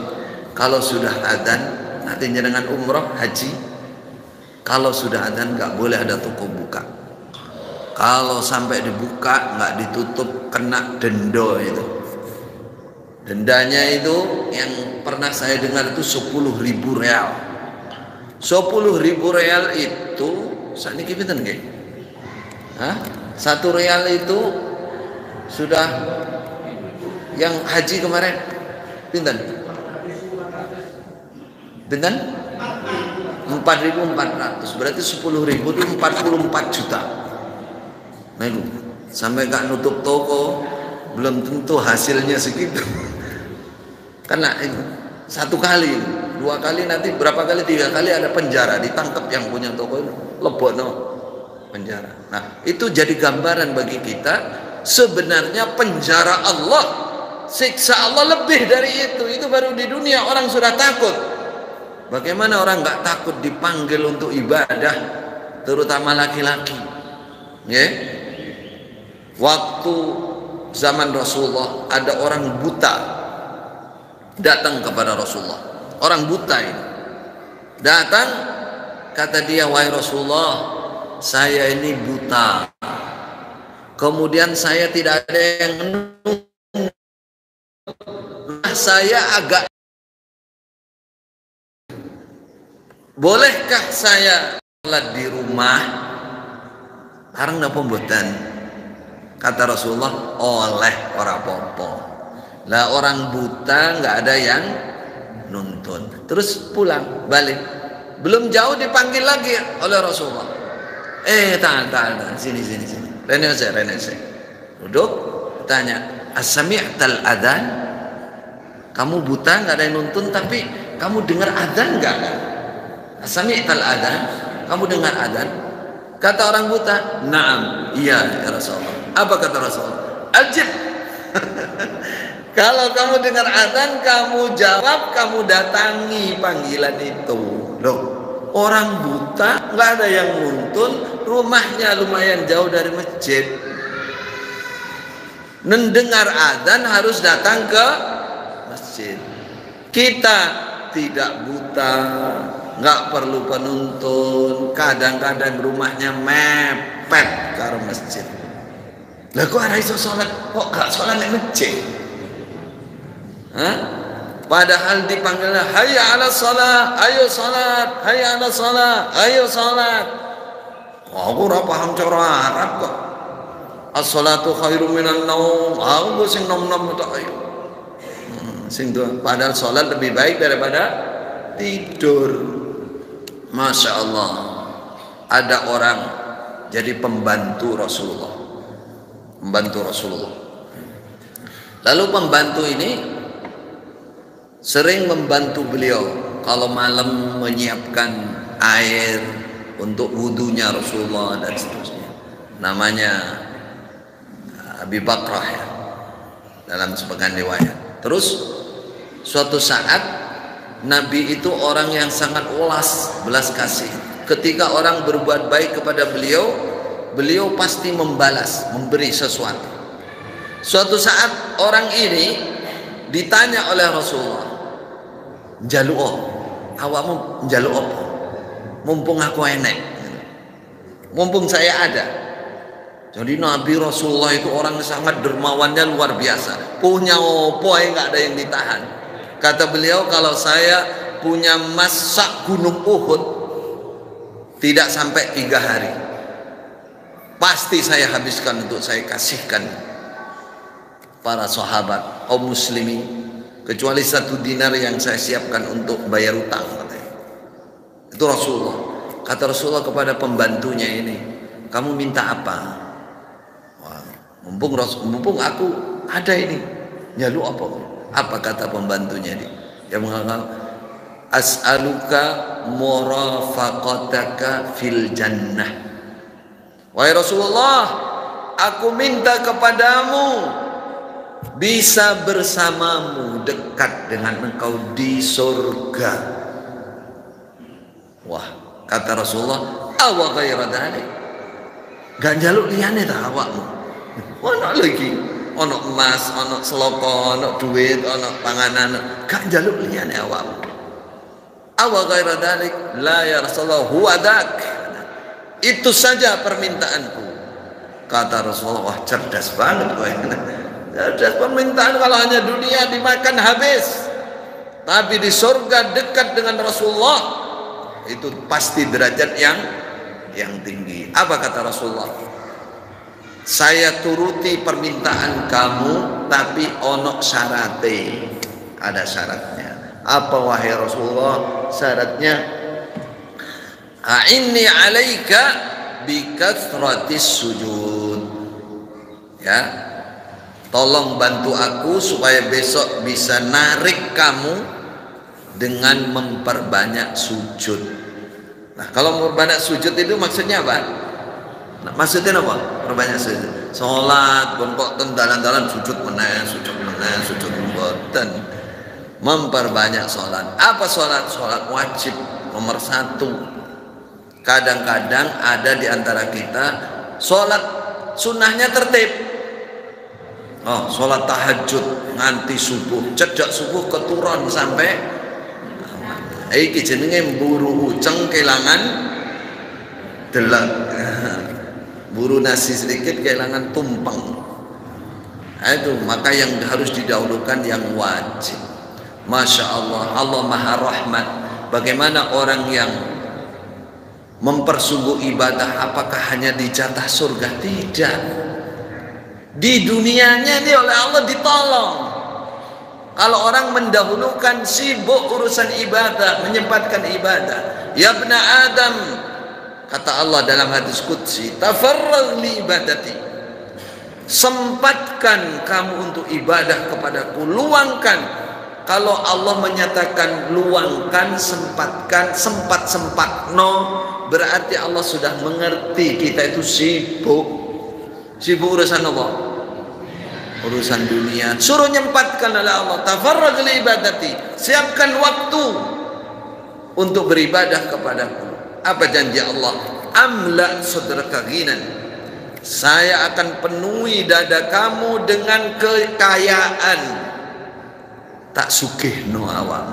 Kalau sudah adzan, nanti dengan umrah, haji, kalau sudah adzan nggak boleh ada toko buka. Kalau sampai dibuka nggak ditutup, kena denda itu. Dendanya itu yang pernah saya dengar itu 10.000 real. 10.000 real itu saat ini pinten nggih? Hah? 1 real itu sudah yang haji kemarin pinten? Pinten? 4.400. Berarti 10.000 itu 44 juta. Nah itu sampai gak nutup toko belum tentu hasilnya segitu. Karena itu 1 kali, 2 kali, nanti berapa kali, 3 kali ada penjara, ditangkap yang punya toko itu, lebono penjara. Nah itu jadi gambaran bagi kita, sebenarnya penjara Allah, siksa Allah lebih dari itu baru di dunia orang sudah takut. Bagaimana orang nggak takut dipanggil untuk ibadah, terutama laki-laki? Ya, waktu zaman Rasulullah ada orang buta datang kepada Rasulullah. Orang buta ini datang, kata dia, wahai Rasulullah, saya ini buta, kemudian saya tidak ada yang saya agak, bolehkah saya sholat di rumah? Arang napa mboten? Kata Rasulullah, oleh ora apa-apa. Lah orang buta nggak ada yang nuntun. Terus pulang balik. Belum jauh dipanggil lagi oleh Rasulullah. Tahan, sini. Rene saya. Duduk, tanya, as-sami'tal adzan? Kamu buta nggak ada yang nuntun, tapi kamu dengar adzan nggak? As-sami'tal adzan? Kamu dengar adzan? Kata orang buta, na'am, iya ya Rasulullah. Apa kata Rasulullah? Ajib. Kalau kamu dengar adzan, kamu jawab, kamu datangi panggilan itu. Loh, orang buta nggak ada yang nuntun, rumahnya lumayan jauh dari masjid. Mendengar adzan harus datang ke masjid. Kita tidak buta, nggak perlu penuntun, kadang-kadang rumahnya mepet karo masjid. Lah kok ada iso sholat, kok gak sholat di masjid? Hah? Padahal dipanggilnya hayya ala sholat, ayo sholat, hayya ala sholat, ayo sholat. Aku ora paham cara Arab kok. As-sholatu khairum minan naum. Aku sing nom-nom tak ayo. Sing tuh, padahal sholat lebih baik daripada tidur. Masya Allah, ada orang jadi pembantu Rasulullah. Lalu pembantu ini sering membantu beliau kalau malam menyiapkan air untuk wudunya Rasulullah dan seterusnya. Namanya Abi Bakrah ya, dalam sebagian riwayat. Terus suatu saat Nabi itu orang yang sangat belas kasih. Ketika orang berbuat baik kepada beliau, beliau pasti membalas, memberi sesuatu. Suatu saat orang ini ditanya oleh Rasulullah, njaluk awakmu njaluk apa? Mumpung aku enek, mumpung saya ada. Jadi Nabi Rasulullah itu orang sangat dermawannya luar biasa. Punya apa nggak ada yang ditahan. Kata beliau, kalau saya punya emas sak gunung Uhud, tidak sampai 3 hari, pasti saya habiskan untuk saya kasihkan para sahabat, kaum muslimin, kecuali 1 dinar yang saya siapkan untuk bayar utang, katanya. Itu Rasulullah. Kata Rasulullah kepada pembantunya ini, kamu minta apa? Wah, mumpung aku ada ini, nyalu apa? Apa kata pembantunya ini? Dia mengatakan, as'aluka murafaqataka fil jannah. Wahai Rasulullah, aku minta kepadamu bisa bersamamu, dekat dengan engkau di surga. Wah, kata Rasulullah, awa ghaira dzalik, gak njaluk liyane ta awakmu? Ono lagi, ono emas, ono seloko, ono duit, ono panganan, gak njaluk liyane awakmu. Awa ghaira dzalik, la ya Rasulullah, huwa dak. Itu saja permintaanku. Kata Rasulullah, wah cerdas banget gue. Cerdas, permintaan kalau hanya dunia dimakan habis, tapi di surga dekat dengan Rasulullah, itu pasti derajat yang tinggi. Apa kata Rasulullah? Saya turuti permintaan kamu, tapi ono syarate. Ada syaratnya. Apa wahai Rasulullah syaratnya? A'inni alaika bikathratis sujud. Ya, tolong bantu aku supaya besok bisa narik kamu dengan memperbanyak sujud. Nah, kalau memperbanyak sujud itu maksudnya apa? Nah, maksudnya apa? Perbanyak sujud. Salat, kok dalan-dalan sujud meneh, sujud mboten. Memperbanyak salat. Apa salat? Salat wajib nomor 1. Kadang-kadang ada di antara kita salat sunnahnya tertib. Oh, salat tahajud nganti subuh, cedak subuh keturun sampai iki jenenge mburu uceng kelangan delak. Buru nasi sedikit kelangan tumpeng. Nah, itu maka yang harus didahulukan yang wajib. Masya Allah, Allah Maha Rahmat. Bagaimana orang yang mempersungguh ibadah, apakah hanya dijatah surga? Tidak. Di dunianya ini oleh Allah ditolong. Kalau orang mendahulukan sibuk urusan ibadah, menyempatkan ibadah, ya bna Adam, kata Allah dalam hadis qudsi, tafarragh li ibadati, sempatkan kamu untuk ibadah kepadaku, luangkan. Kalau Allah menyatakan luangkan, sempatkan, sempat no, berarti Allah sudah mengerti kita itu sibuk urusan Allah, urusan dunia. Suruh nyempatkan oleh Allah, tafarragh li ibadati, siapkan waktu untuk beribadah kepadaku. Apa janji Allah? Amla sadraka ghinan, saya akan penuhi dada kamu dengan kekayaan. Tak sugih no awam.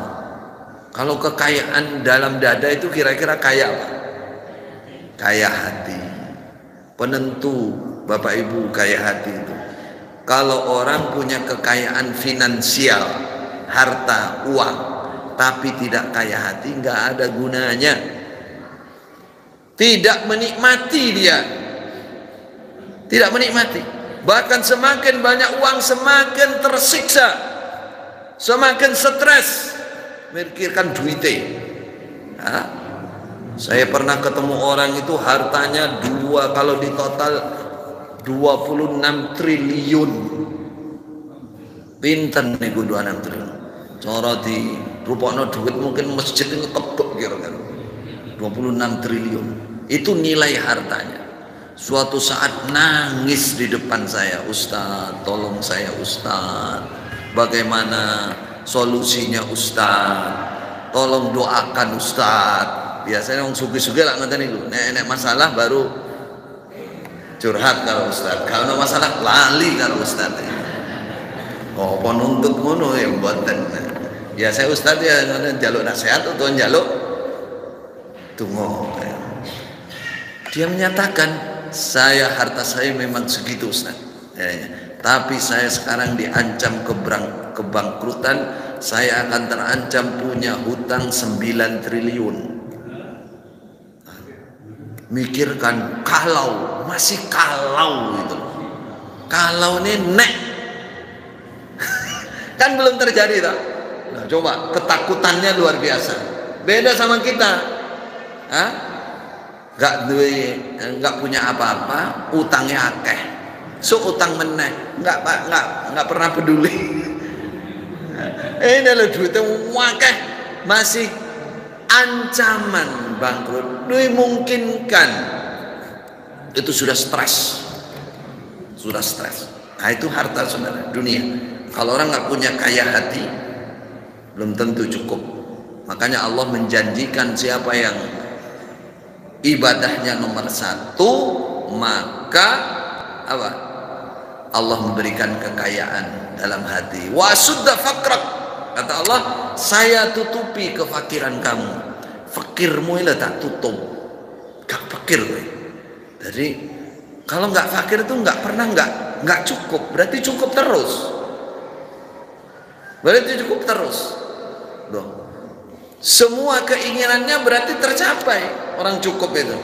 Kalau kekayaan dalam dada itu kira-kira kaya apa? Kaya hati. Penentu Bapak Ibu kaya hati itu. Kalau orang punya kekayaan finansial, harta, uang, tapi tidak kaya hati, nggak ada gunanya. Tidak menikmati dia. Tidak menikmati. Bahkan semakin banyak uang semakin tersiksa. Semakin stres mikirkan duitnya. Saya pernah ketemu orang itu hartanya kalau di total 26 triliun. Pinten nih 26 triliun. Cara di rupanya duit mungkin masjid itu tebek kira-kira. 26 triliun. Itu nilai hartanya. Suatu saat nangis di depan saya, Ustaz, tolong saya Ustaz. Bagaimana solusinya Ustaz? Tolong doakan Ustaz. Biasanya orang sugi-sugi lah ngoten niku. Nek masalah baru curhat kalau Ustaz. Kalau masalah lali kalau Ustaz. Oh, apa nuntut ngono ya mboten. Biasa Ustaz ya njaluk nasihat atau njaluk donga. Dia menyatakan, harta saya memang segitu Ustaz. Tapi saya sekarang diancam kebangkrutan, saya akan terancam punya hutang 9 triliun. Mikirkan kalau, masih kalau itu. Kalau ini nek Kan belum terjadi tak? Nah, coba ketakutannya luar biasa. Beda sama kita. Hah? Nggak punya apa-apa, utangnya akeh. So utang meneh, nggak pernah peduli. Ini loh duitnya wakeh, masih ancaman bangkrut, dimungkinkan. Itu sudah stres. Nah itu harta saudara, dunia. Kalau orang nggak punya kaya hati, belum tentu cukup. Makanya Allah menjanjikan siapa yang ibadahnya nomor 1, maka apa? Allah memberikan kekayaan dalam hati. Wa sudda faqrak, kata Allah, saya tutupi kefakiran kamu. Fakirmu ini tak tutup, gak fakir gue. Jadi kalau nggak fakir itu nggak pernah nggak cukup, berarti cukup terus. Loh. Semua keinginannya berarti tercapai orang cukup itu.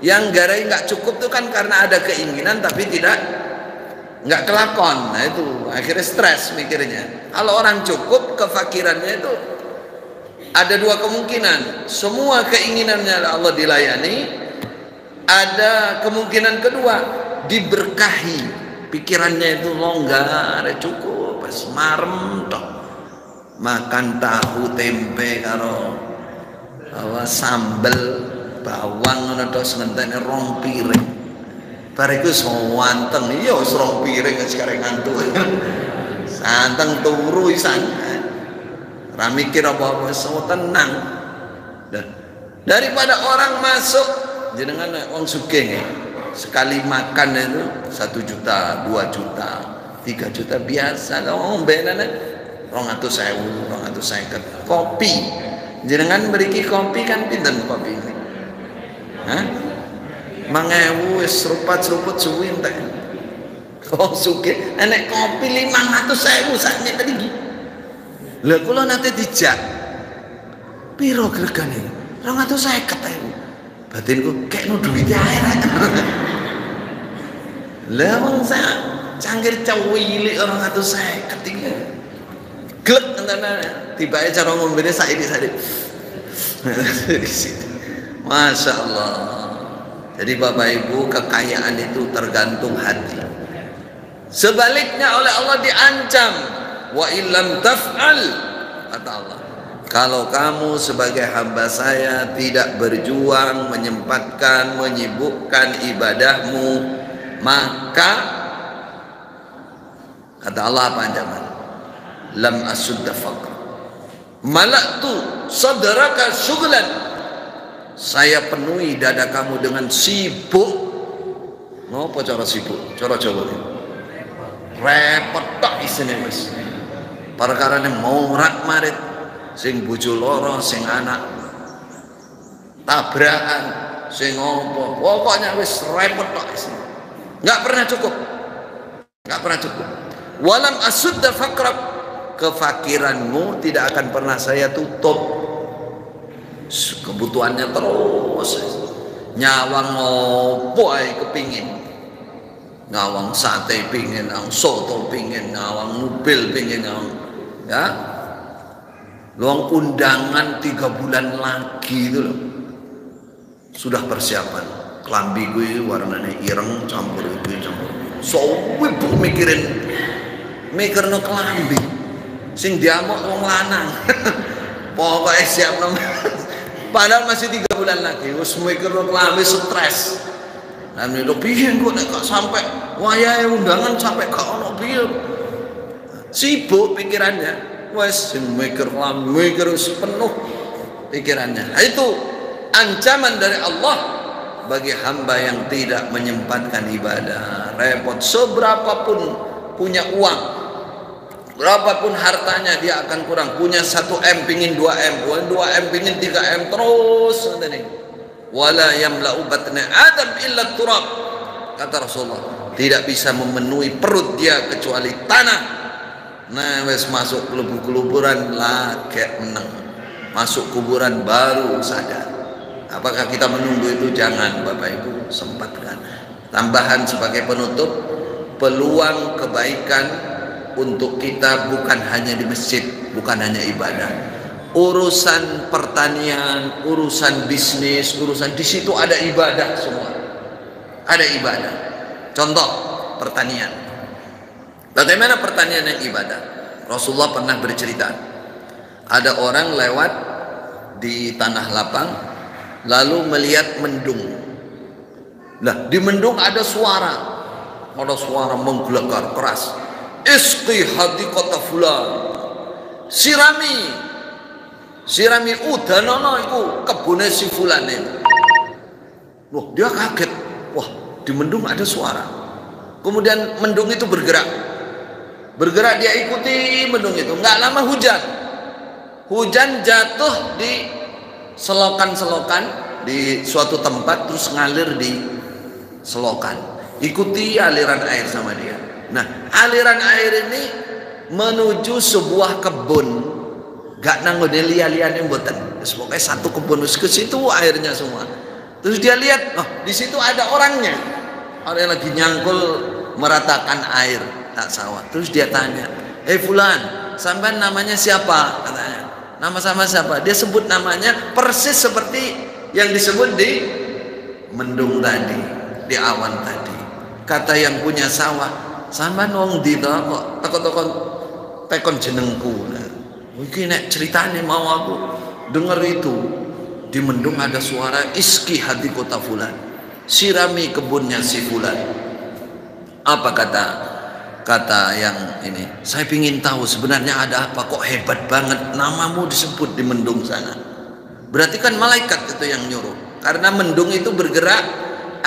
Yang garai nggak cukup itu kan karena ada keinginan tapi nggak kelakon. Nah itu akhirnya stres mikirnya. Kalau orang cukup, kefakirannya itu ada 2 kemungkinan. Semua keinginannya Allah dilayani. Ada kemungkinan kedua, diberkahi. Pikirannya itu longgar, cukup, pas marem toh. Makan tahu tempe karo sambel bawang ngono tos ngenteni 2 piring. Bariku sewanteng iya wis 2 piring sekarang ngantuk. Santeng turu isan. Ora mikir apa-apa, so tenang. Daripada orang masuk jenengan wong sugih sekali makan itu 1 juta, 2 juta, 3 juta biasa. Oh benane 200.000, 250. Kopi jenengan beriki kopi kan pinten kopi ini? Hah? 5.000 wis seruput suwi entek. Kok sugih enek kopi 500.000 sakniki tadi iki. Lha kula nate dijak. Piro gregane? 250.000. Batinku kekno duwite ae rek. Lah wong sak cangkir cilik 250 iki. Glek entene tibake cara ngombene saiki. Masya Allah. Jadi Bapak Ibu, kekayaan itu tergantung hati. Sebaliknya oleh Allah diancam, wa illam taf'al, kata Allah, kalau kamu sebagai hamba saya tidak berjuang, menyempatkan, menyibukkan ibadahmu, maka kata Allah apa ancaman? Lam asudda faqr, malaktu sadraka syughlan, saya penuhi dada kamu dengan sibuk. Ngopo cara sibuk? Cara Jawa repot tok isine wis. Perkarane morak-marit, sing bojo loro, sing anak tabrakan, sing ngopo. Pokoknya wis repot tok isine. Enggak pernah cukup. Walam asudda faqrak, kefakiranmu tidak akan pernah saya tutup. Kebutuhannya terus, nyawang ngopo ae kepingin, ngawang sate pingin, ngawang soto pingin, ngawang mobil pingin, ngawang ya luang undangan 3 bulan lagi itu loh, sudah persiapan klambi gue warnanya ireng campur bu mikirno klambi sing diamuk wong lanang. Pokoknya siap nom. Padahal masih 3 bulan lagi, wis mikirno klambi stres. Lan lho piye kok nek sampai wayahe undangan sampai gak ono piye. Sibuk pikirannya. Wis mikir klambi, mikir penuh pikirannya. Nah, itu ancaman dari Allah bagi hamba yang tidak menyempatkan ibadah. Repot, seberapapun punya uang, berapapun hartanya dia akan kurang. Punya 1M pingin 2M, 2M pingin 3M terus. Wala yamla'u batna Adam illa turab, kata Rasulullah. Tidak bisa memenuhi perut dia kecuali tanah. Nah wes masuk kuburan lagi menang, masuk kuburan baru sadar. Apakah kita menunggu itu? Jangan Bapak Ibu, sempatkan. Tambahan sebagai penutup, peluang kebaikan untuk kita bukan hanya di masjid, bukan hanya ibadah. Urusan pertanian, urusan bisnis, urusan di situ ada ibadah semua. Ada ibadah. Contoh pertanian. Bagaimana pertanian yang ibadah? Rasulullah pernah bercerita. Ada orang lewat di tanah lapang lalu melihat mendung. Lah, di mendung ada suara menggelegar keras. Isqi hadiqata fulan. Sirami udanono iku kebune si fulan itu. Wah, dia kaget. Wah, di mendung ada suara. Kemudian mendung itu bergerak. Dia ikuti mendung itu. Enggak lama hujan. Hujan jatuh di selokan-selokan di suatu tempat, terus ngalir di selokan. Ikuti aliran air sama dia. Nah, aliran air ini menuju sebuah kebun. Gak nanggone liya-liyane mboten. Pokoknya satu kebun ke situ airnya semua. Terus dia lihat, oh, di situ ada orangnya. Orang yang lagi nyangkul meratakan air tak sawah. Terus dia tanya, fulan, sampean namanya siapa?" Katanya. "Nama sama siapa?" Dia sebut namanya persis seperti yang disebut di mendung tadi, di awan tadi. Kata yang punya sawah, "Sampean wong ndi to kok tekon jenengku?" Mungkin nek ceritane mau aku dengar itu di mendung ada suara iski hati kota fulan, sirami kebunnya si fulan. Apa kata yang ini? "Saya ingin tahu sebenarnya ada apa, kok hebat banget namamu disebut di mendung sana." Berarti kan malaikat itu yang nyuruh, karena mendung itu bergerak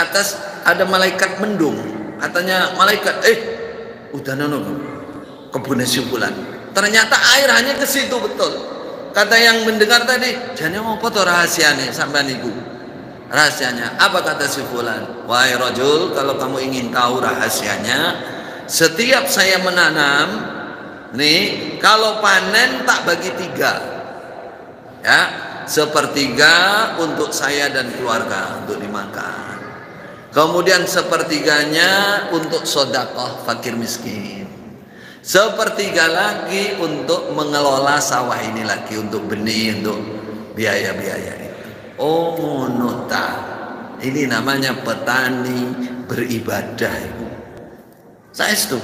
atas, ada malaikat mendung. Katanya malaikat, udah nono kebunnya si fulan. Ternyata air hanya ke situ betul. Kata yang mendengar tadi, "Jane apa to rahasianya sampean niku?" Rahasianya apa? Kata si fulan, "Wahai rajul, kalau kamu ingin tahu rahasianya, setiap saya menanam nih, kalau panen tak bagi 3. Ya, sepertiga untuk saya dan keluarga untuk dimakan. Kemudian sepertiganya untuk sedekah fakir miskin. Sepertiga lagi untuk mengelola sawah ini lagi, untuk benih, untuk biaya-biaya itu." Oh, nota. Ini namanya petani beribadah. Saya itu.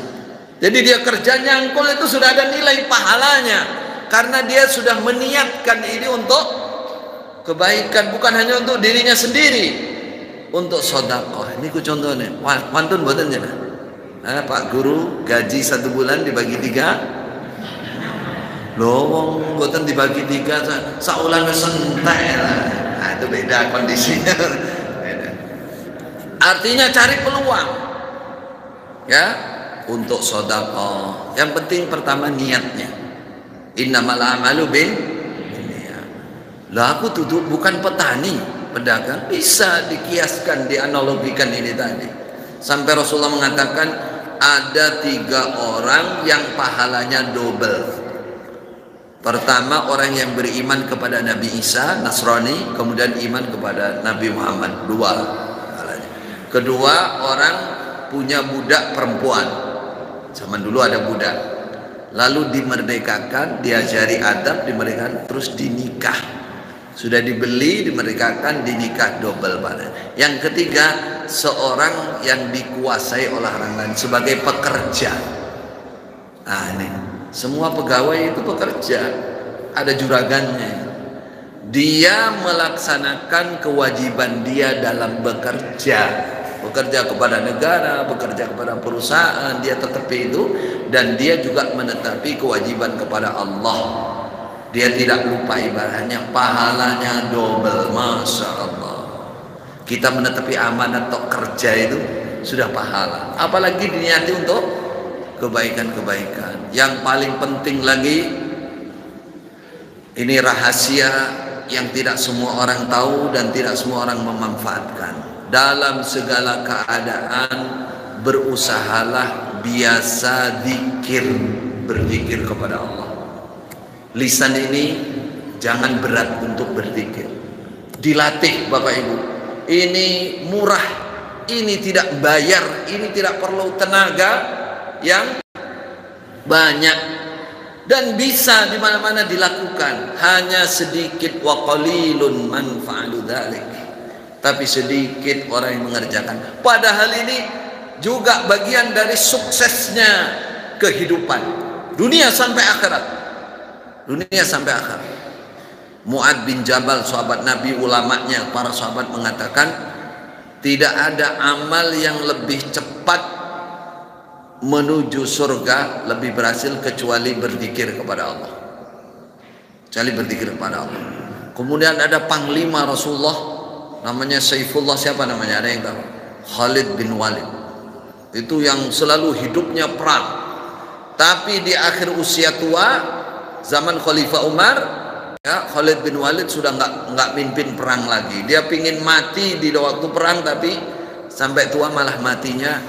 Jadi dia kerja nyangkul itu sudah ada nilai pahalanya, karena dia sudah meniatkan ini untuk kebaikan, bukan hanya untuk dirinya sendiri, untuk sedekah. Ini ku contohnya. Wantun mboten jenengan? Pak Guru gaji 1 bulan dibagi 3. Loh, wong mboten dibagi 3 saulan wis entek lah. Nah, itu beda kondisinya. Beda. Artinya cari peluang. Ya, untuk sedekah. Yang penting pertama niatnya. Innamal a'malu binniyat. Lah aku tuh bukan petani, pedagang, bisa dikiaskan, dianalogikan ini tadi. Sampai Rasulullah mengatakan ada 3 orang yang pahalanya double. Pertama, orang yang beriman kepada Nabi Isa, Nasrani, kemudian iman kepada Nabi Muhammad, 2 pahalanya. Kedua, orang punya budak perempuan. Zaman dulu ada budak, lalu dimerdekakan, diajari adab, dimerdekakan, terus dinikah. Sudah dibeli, dimerdekakan, dinikah, double pahala. Yang ketiga, seorang yang dikuasai oleh orang lain sebagai pekerja. Nah, ini semua pegawai itu pekerja, ada juragannya. Dia melaksanakan kewajiban dia dalam bekerja kepada negara, bekerja kepada perusahaan, dia tetapi itu, dan dia juga menetapi kewajiban kepada Allah. Dia tidak lupa ibadahnya, pahalanya double, masya Allah. Kita menetapi amanat atau kerja itu sudah pahala, apalagi diniati untuk kebaikan-kebaikan. Yang paling penting lagi, ini rahasia yang tidak semua orang tahu dan tidak semua orang memanfaatkan. Dalam segala keadaan berusahalah biasa berzikir kepada Allah. Lisan ini jangan berat untuk berzikir. Dilatih Bapak Ibu. Ini murah, ini tidak bayar, ini tidak perlu tenaga yang banyak dan bisa di mana-mana dilakukan. Hanya sedikit, wa qalilun man fa'alu dzalik, tapi sedikit orang yang mengerjakan. Padahal ini juga bagian dari suksesnya kehidupan dunia sampai akhirat. Dunia sampai akhirat. Mu'ad bin Jabal, sahabat Nabi, ulamanya, para sahabat mengatakan, tidak ada amal yang lebih cepat menuju surga, lebih berhasil kecuali berzikir kepada Allah. Kecuali berzikir kepada Allah. Kemudian ada panglima Rasulullah, namanya Saifullah, siapa namanya? Ada yang tahu? Khalid bin Walid. Itu yang selalu hidupnya perang. Tapi di akhir usia tua, zaman Khalifah Umar, ya, Khalid bin Walid sudah nggak mimpin perang lagi. Dia pingin mati di waktu perang, tapi sampai tua malah matinya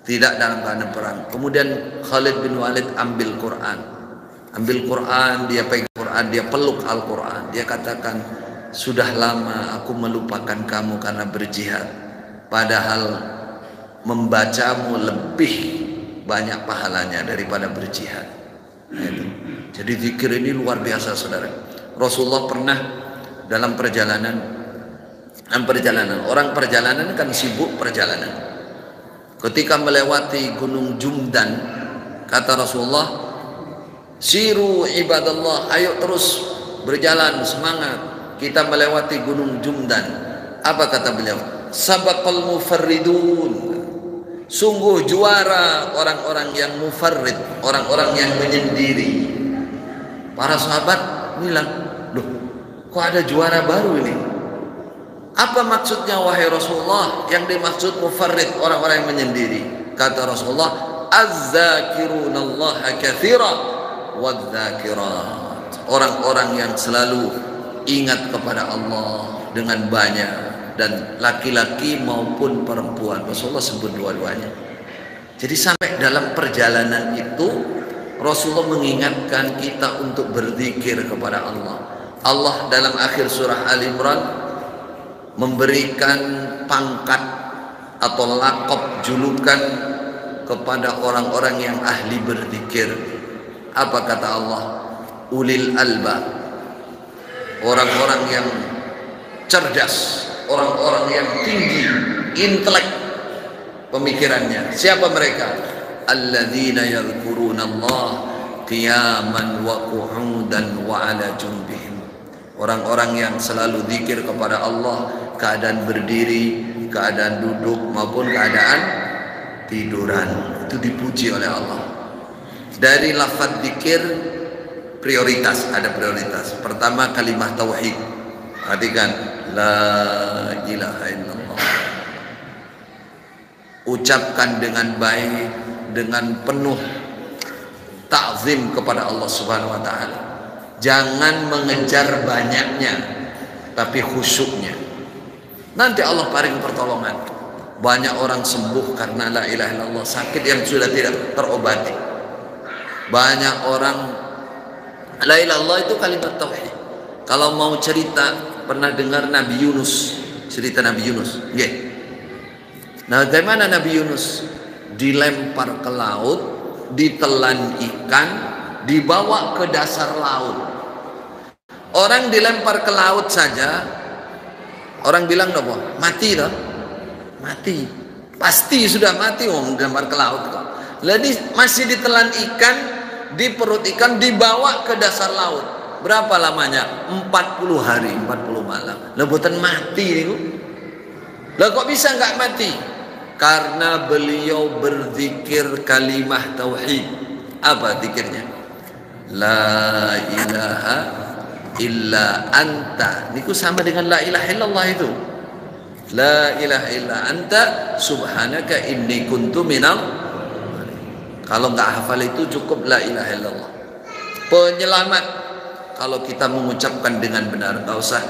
tidak dalam keadaan perang. Kemudian Khalid bin Walid ambil Quran, dia pegang Quran, dia peluk Al-Quran. Dia katakan, sudah lama aku melupakan kamu karena berjihad, padahal membacamu lebih banyak pahalanya daripada berjihad. Jadi zikir ini luar biasa, saudara. Rasulullah pernah dalam perjalanan, orang perjalanan kan sibuk perjalanan. Ketika melewati Gunung Jumdan, kata Rasulullah, siru ibadallah, ayo terus berjalan, semangat, kita melewati Gunung Jumdan. Apa kata beliau? Sabaqal mufarridun, sungguh juara orang-orang yang mufarrid, orang-orang yang menyendiri. Para sahabat bilang, loh, kok ada juara baru ini? Apa maksudnya wahai Rasulullah? Yang dimaksud mufarrid, orang-orang yang menyendiri. Kata Rasulullah, az-zakirunallaha katsira wadz-zakirat, orang-orang yang selalu ingat kepada Allah dengan banyak, dan laki-laki maupun perempuan. Rasulullah sebut dua-duanya. Jadi sampai dalam perjalanan itu Rasulullah mengingatkan kita untuk berzikir kepada Allah. Allah dalam akhir surah Al-Imran memberikan pangkat atau lakop, julukan kepada orang-orang yang ahli berzikir. Apa kata Allah? Ulil albab, orang-orang yang cerdas, orang-orang yang tinggi intelek pemikirannya. Siapa mereka? Alladzina yadhkuruna Allah qiyaman wa qu'udan wa ala junbihim, orang-orang yang selalu zikir kepada Allah keadaan berdiri, keadaan duduk maupun keadaan tiduran. Itu dipuji oleh Allah. Dari lafaz zikir prioritas, ada prioritas. Pertama kalimat tauhid. Perhatikan, la ilaha illallah. Ucapkan dengan baik, dengan penuh ta'zim kepada Allah Subhanahu wa taala. Jangan mengejar banyaknya, tapi khusyuknya. Nanti Allah paling pertolongan. Banyak orang sembuh karena la ilaha illallah, sakit yang sudah tidak terobati. Banyak orang, la ilaha illallah itu kalimat tauhid. Kalau mau cerita, pernah dengar Nabi Yunus, cerita Nabi Yunus? Yeah. Nah, bagaimana Nabi Yunus? Dilempar ke laut, ditelan ikan, dibawa ke dasar laut. Orang dilempar ke laut saja, orang bilang apa? Mati toh? Mati. Pasti sudah mati wong dilempar ke laut kok. Jadi masih ditelan ikan, di perut ikan, dibawa ke dasar laut. Berapa lamanya? 40 hari, 40 malam. Lah boten mati niku. Lah kok bisa enggak mati? Karena beliau berzikir kalimah tauhid. Apa zikirnya? La ilaha illa anta. Niku sama dengan la ilaha illallah itu. La ilaha illa anta subhanaka inni kuntu minal. Kalau nggak hafal itu cukup la ilaha illallah. Penyelamat kalau kita mengucapkan dengan benar. Nggak usah.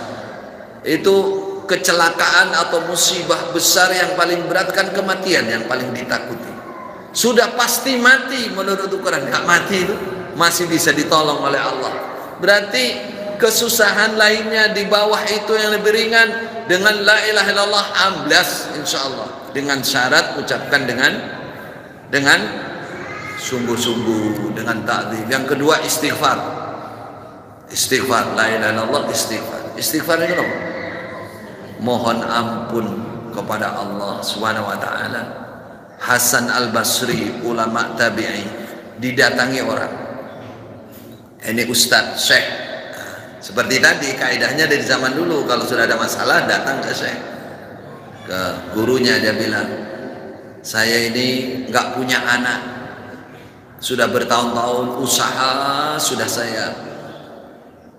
Itu kecelakaan atau musibah besar yang paling berat kan kematian yang paling ditakuti. Sudah pasti mati menurut Al-Quran. Nggak mati itu masih bisa ditolong oleh Allah. Berarti kesusahan lainnya di bawah itu yang lebih ringan. Dengan la ilaha illallah amblas insyaallah, dengan syarat ucapkan dengan sungguh-sungguh dengan ta'zim. Yang kedua istighfar. Istighfar, la ilaha illallah, istighfar. Istighfar itu apa? Mohon ampun kepada Allah Subhanahu wa taala. Hasan Al-Basri, ulama tabi'i, didatangi orang. Ini ustaz, syekh. Seperti tadi kaidahnya dari zaman dulu, kalau sudah ada masalah datang ke syekh, ke gurunya. Dia bilang, saya ini nggak punya anak, sudah bertahun-tahun usaha sudah saya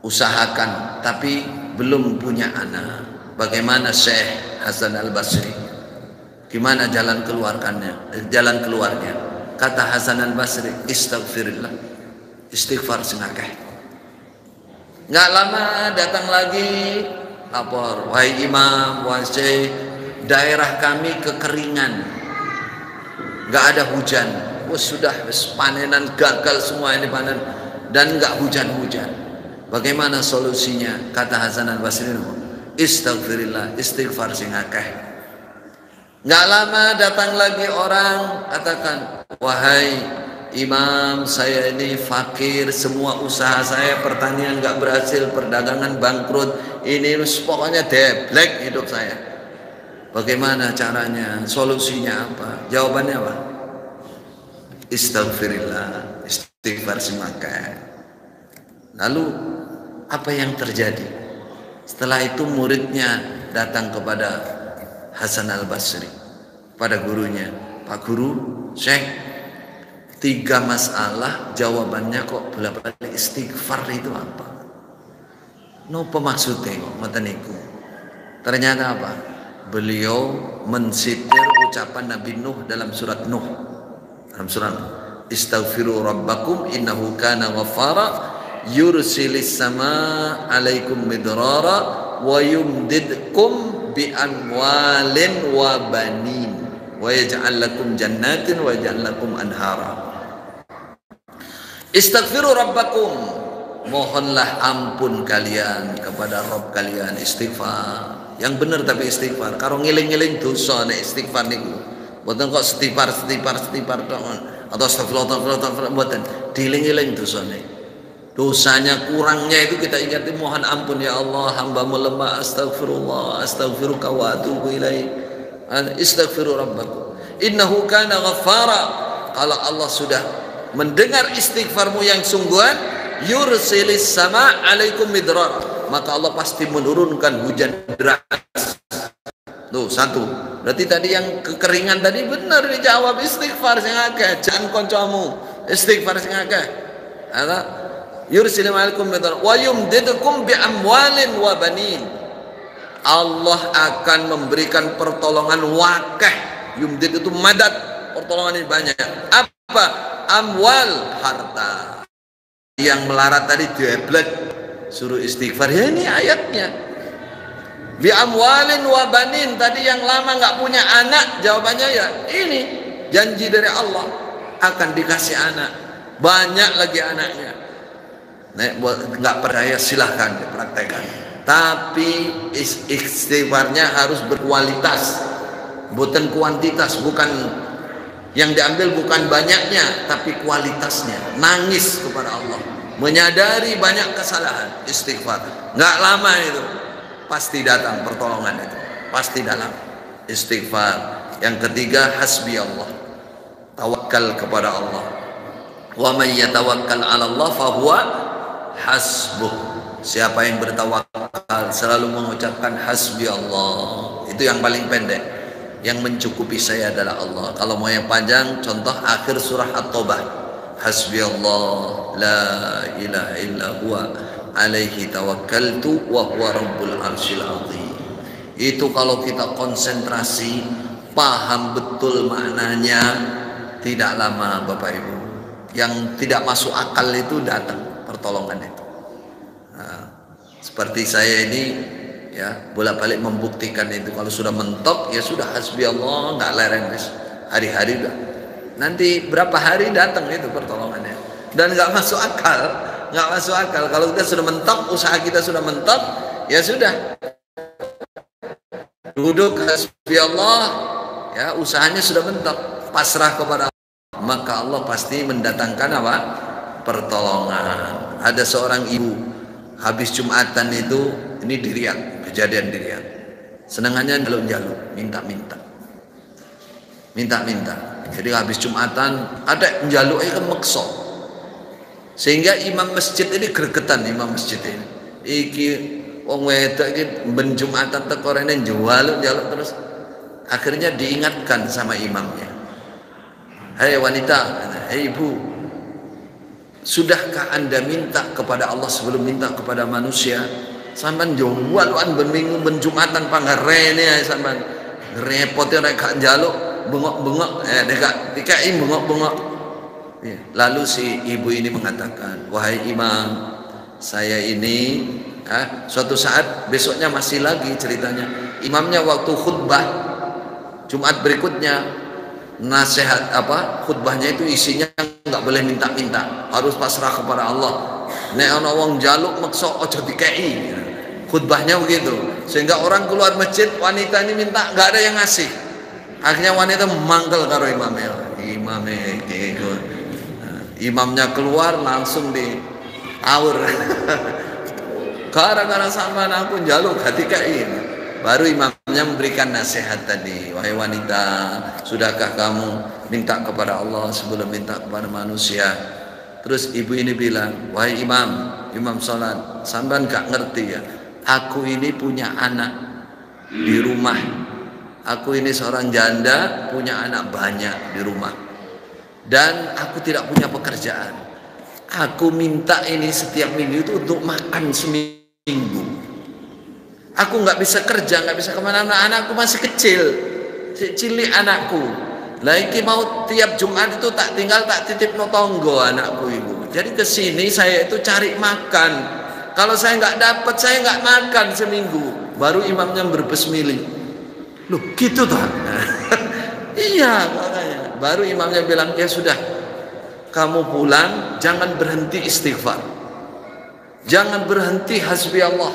usahakan tapi belum punya anak. Bagaimana Syekh Hasan Al-Basri? Gimana jalan keluarnya? Kata Hasan Al-Basri, istighfirillah, istighfar sengakeh. Nggak lama datang lagi lapor, wahai imam, wahai syekh, daerah kami kekeringan, nggak ada hujan. Sudah panenan gagal semua ini panen dan nggak hujan-hujan. Bagaimana solusinya? Kata Hasan Al-Basri, istighfirillah, istighfar sing akeh. Nggak lama datang lagi orang katakan, wahai imam, saya ini fakir, semua usaha saya pertanian nggak berhasil, perdagangan bangkrut, ini pokoknya deblek hidup saya. Bagaimana caranya? Solusinya apa? Jawabannya apa? Istighfirillah, istighfar semakai. Lalu apa yang terjadi? Setelah itu muridnya datang kepada Hasan Al-Basri, pada gurunya, Pak Guru, Syekh, 3 masalah jawabannya kok bolak-balik istighfar, itu apa? Nopo maksudnya kok ngoten niku? Ternyata apa? Beliau mensitir ucapan Nabi Nuh dalam surat Nuh. Dalam surat istaghfiru rabbakum innahu kana ghaffara yursilis sama alaikum midrara wa yumdidkum bi amwalin wa banin wa yaj'al lakum jannatin wa yaj'al lakum anhara. Istaghfiru rabbakum, mohonlah ampun kalian kepada Rabb kalian, istighfar. Yang benar tapi istighfar. Karo ngiling-ngiling dosa nek istighfar niku. Mboten kok setipar tok atau astagfirullah mboten, diiling-iling dosane. Dosanya kurangnya itu kita ingati, mohon ampun ya Allah, hambamu lemah, astagfirullah, astaghfiruka wa atubu ilaik. Istaghfiru rabbakum innahu kana ghaffara. Kalau Allah sudah mendengar istighfarmu yang sungguhan, yursilis sama alaikum midrar, maka Allah pasti menurunkan hujan deras. Tuh satu. Berarti tadi yang kekeringan tadi benar dijawab, istighfar sing akeh, jan kancamu, istighfar sing akeh. Ala yursilu alaikum wa yumdidukum bi amwalin wa banin. Allah akan memberikan pertolongan wakeh. Yumdid itu madad, pertolongan ini banyak. Apa? Amwal, harta. Yang melarat tadi dieblek, suruh istighfar. Ya ini ayatnya. Bi amwalin wa banin, tadi yang lama nggak punya anak, jawabannya ya ini janji dari Allah akan dikasih anak, banyak lagi anaknya. Nggak percaya silahkan dipraktekkan, tapi istighfarnya harus berkualitas, bukan kuantitas. Bukan yang diambil bukan banyaknya tapi kualitasnya. Nangis kepada Allah, menyadari banyak kesalahan, istighfar. Nggak lama itu pasti datang pertolongan itu, pasti dalam istighfar. Yang ketiga, hasbi Allah, tawakal kepada Allah. Wa may yatawakkal 'ala Allah fahuwa hasbuh. Siapa yang bertawakal selalu mengucapkan hasbi Allah, itu yang paling pendek. Yang mencukupi saya adalah Allah. Kalau mau yang panjang, contoh akhir surah At-Taubah, hasbi Allah la ilaha illa huwa alaihi tawakkaltu wa huwa rabbul arsyil azim. Itu kalau kita konsentrasi, paham betul maknanya, tidak lama Bapak Ibu, yang tidak masuk akal itu datang pertolongan itu. Nah, seperti saya ini ya, bolak-balik membuktikan itu. Kalau sudah mentok ya sudah, hasbi Allah, nggak lereng guys. Hari-hari udah. Nanti berapa hari datang itu pertolongannya. Dan nggak masuk akal. Nggak masuk akal. Kalau kita sudah mentok, usaha kita sudah mentok, ya sudah, duduk hasbi Allah, ya usahanya sudah mentok, pasrah kepada Allah. maka Allah pasti mendatangkan apa? Pertolongan. Ada seorang ibu habis Jumatan itu, ini di Riyadh, kejadian di Riyadh. Senangannya jaluk-jaluk, minta-minta. Jadi habis Jumatan ada njaluk kan meksa. Sehingga imam masjid ini gregetan, imam masjid ini. Iki wong wedok iki ben Jumatan teko rene njaluk terus. Akhirnya diingatkan sama imamnya. Hei wanita, hei ibu, sudahkah Anda minta kepada Allah sebelum minta kepada manusia? Sampean jualan ben minggu ben Jumatan pangarene ae sampean. Repote nek gak njaluk bengok-bengok dikai bengok-bengok. Lalu si ibu ini mengatakan, wahai imam, saya ini suatu saat, besoknya masih lagi ceritanya, imamnya waktu khutbah Jumat berikutnya, nasihat khutbahnya itu isinya nggak boleh minta-minta, harus pasrah kepada Allah. Nek ana wong njaluk maksa aja dikei. Khutbahnya begitu, sehingga orang keluar masjid, wanita ini minta nggak ada yang ngasih. Akhirnya wanita memanggil karo imamnya. Imamnya keluar langsung di awur. Gara-gara sampean aku njaluk gak dikai. Baru imamnya memberikan nasihat tadi, wahai wanita, sudahkah kamu minta kepada Allah sebelum minta kepada manusia? Terus ibu ini bilang, wahai imam sholat, sampean gak ngerti ya, aku ini punya anak di rumah. Aku ini seorang janda, punya anak banyak di rumah. Dan aku tidak punya pekerjaan. Aku minta ini setiap minggu itu untuk makan seminggu. Aku nggak bisa kerja, nggak bisa kemana-mana. Anakku masih kecil, cilik anakku. Lagi mau tiap Jumat itu tak tinggal tak titip no tonggo anakku ibu. Jadi kesini saya itu cari makan. Kalau saya nggak dapat, saya nggak makan seminggu. Baru imamnya berbesmili. Loh gitu toh? Iya makanya. Baru imamnya bilang, ya sudah, kamu pulang, jangan berhenti istighfar, jangan berhenti hasbi Allah,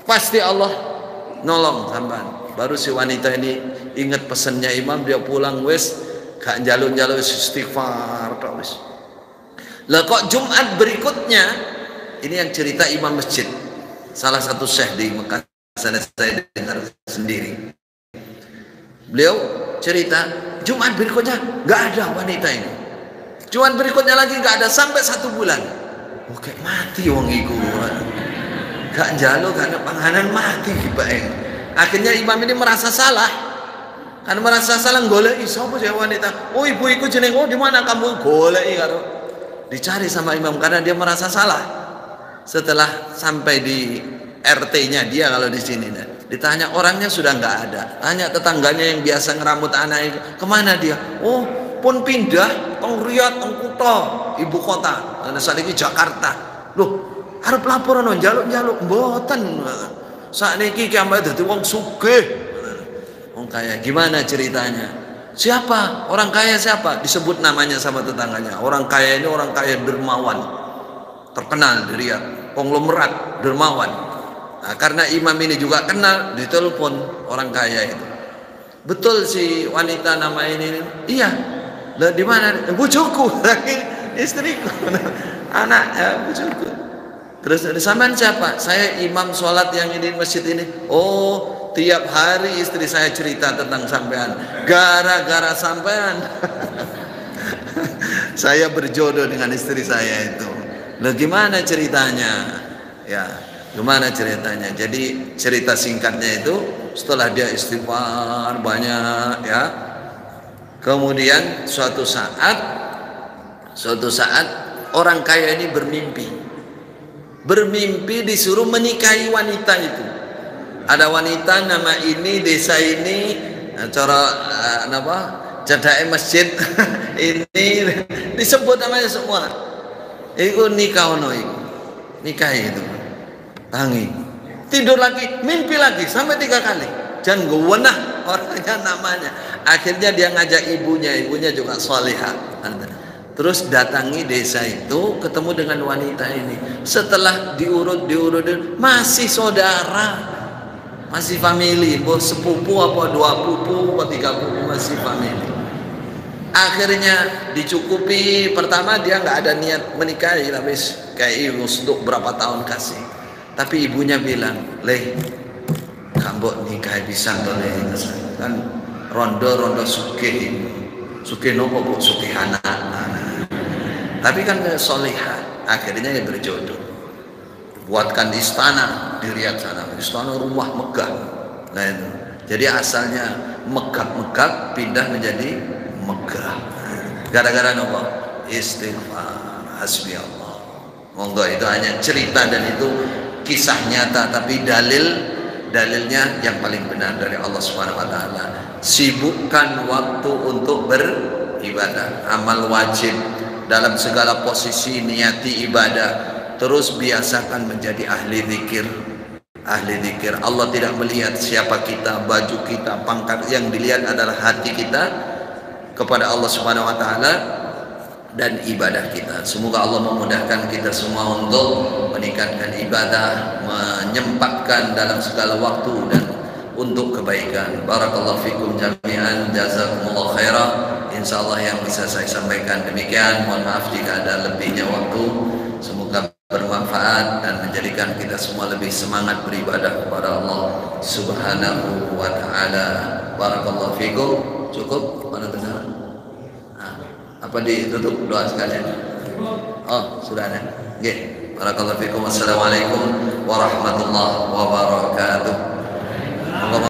pasti Allah nolong sampean. Baru si wanita ini ingat pesannya imam, dia pulang wes gak jaluk-jaluk istighfar wes. Lah kok Jumat berikutnya, ini yang cerita imam masjid, salah satu syekh di Mekah, saya dengar sendiri. Beliau cerita Jumat berikutnya nggak ada wanita ini. Jumat berikutnya lagi nggak ada sampai 1 bulan. Oke, mati wong iku. Gak jaluk karena panganan mati bae. Akhirnya imam ini merasa salah. Karena merasa salah goleki sapa sih wanita. Oh ibu iku jeneng, oh di mana kamu goleki karo. Dicari sama imam karena dia merasa salah. Setelah sampai di RT-nya dia kalau di sini, ditanya orangnya sudah nggak ada. Tanya tetangganya yang biasa ngeramut anak itu, kemana dia? Oh, pun pindah teng Riyadh, teng kutha ibu kota. Nah, saat ini Jakarta. Loh, harap laporan njaluk-njaluk mboten. Sakniki ki ambek dadi wong sugih. Wong kaya gimana ceritanya? Siapa? Orang kaya siapa? Disebut namanya sama tetangganya. Orang kaya ini orang kaya dermawan. Terkenal di Riyadh, konglomerat dermawan. Nah, karena imam ini juga kenal, ditelepon orang kaya itu. Betul si wanita nama ini? Iya. Lah di mana? Bojoku, istriku, anak bojoku. Terus sampean siapa? Saya imam sholat yang ini masjid ini. Oh, tiap hari istri saya cerita tentang sampean. Gara-gara sampean, saya berjodoh dengan istri saya itu. Lah gimana ceritanya? Ya. Gimana ceritanya? Jadi cerita singkatnya itu, setelah dia istighfar banyak ya, kemudian suatu saat orang kaya ini bermimpi disuruh menikahi wanita itu. Ada wanita nama ini, desa ini, cara cedake masjid ini disebut namanya semua. Iku nikah ono iku. Nikah itu. Tangi, tidur lagi, mimpi lagi sampai 3 kali. Jangan gewenah orangnya namanya. Akhirnya dia ngajak ibunya juga salihah. Terus datangi desa itu, ketemu dengan wanita ini. Setelah diurut masih saudara, masih family, bos sepupu apa 2 pupu apa 3 pupu masih family. Akhirnya dicukupi, pertama dia nggak ada niat menikahi, habis kayak ibu untuk berapa tahun kasih. Tapi ibunya bilang, "Leh, kambok nikahi bisa boleh." Kan rondo sugih. Sugih nopo Bu? Sugih anak. Tapi kan solihah, akhirnya dia berjodoh. Buatkan istana di Riyadh sana, istana rumah megah. Nah itu. Jadi asalnya megah pindah menjadi megah. Gara-gara nopo? Istighfar, hasbi Allah. Monggo, itu hanya cerita dan itu kisah nyata, tapi dalilnya yang paling benar dari Allah Subhanahu wa taala. Sibukkan waktu untuk beribadah, amal wajib dalam segala posisi, niati ibadah, terus biasakan menjadi ahli zikir. Ahli zikir. Allah tidak melihat siapa kita, baju kita, pangkat, yang dilihat adalah hati kita kepada Allah Subhanahu wa taala dan ibadah kita. Semoga Allah memudahkan kita semua untuk meningkatkan ibadah, menyempatkan dalam segala waktu dan untuk kebaikan. Barakallahu fikum jami'an, jazakumullah khairah. Insyaallah yang bisa saya sampaikan demikian. Mohon maaf jika ada lebihnya waktu. Semoga bermanfaat dan menjadikan kita semua lebih semangat beribadah kepada Allah Subhanahu wa taala. Barakallahu fikum. Cukup? Mana benar? Apa ditutup doa sekalian? Oh, sudah ada. Nggih. Barakallahu fikum. Wassalamualaikum warahmatullahi wabarakatuh.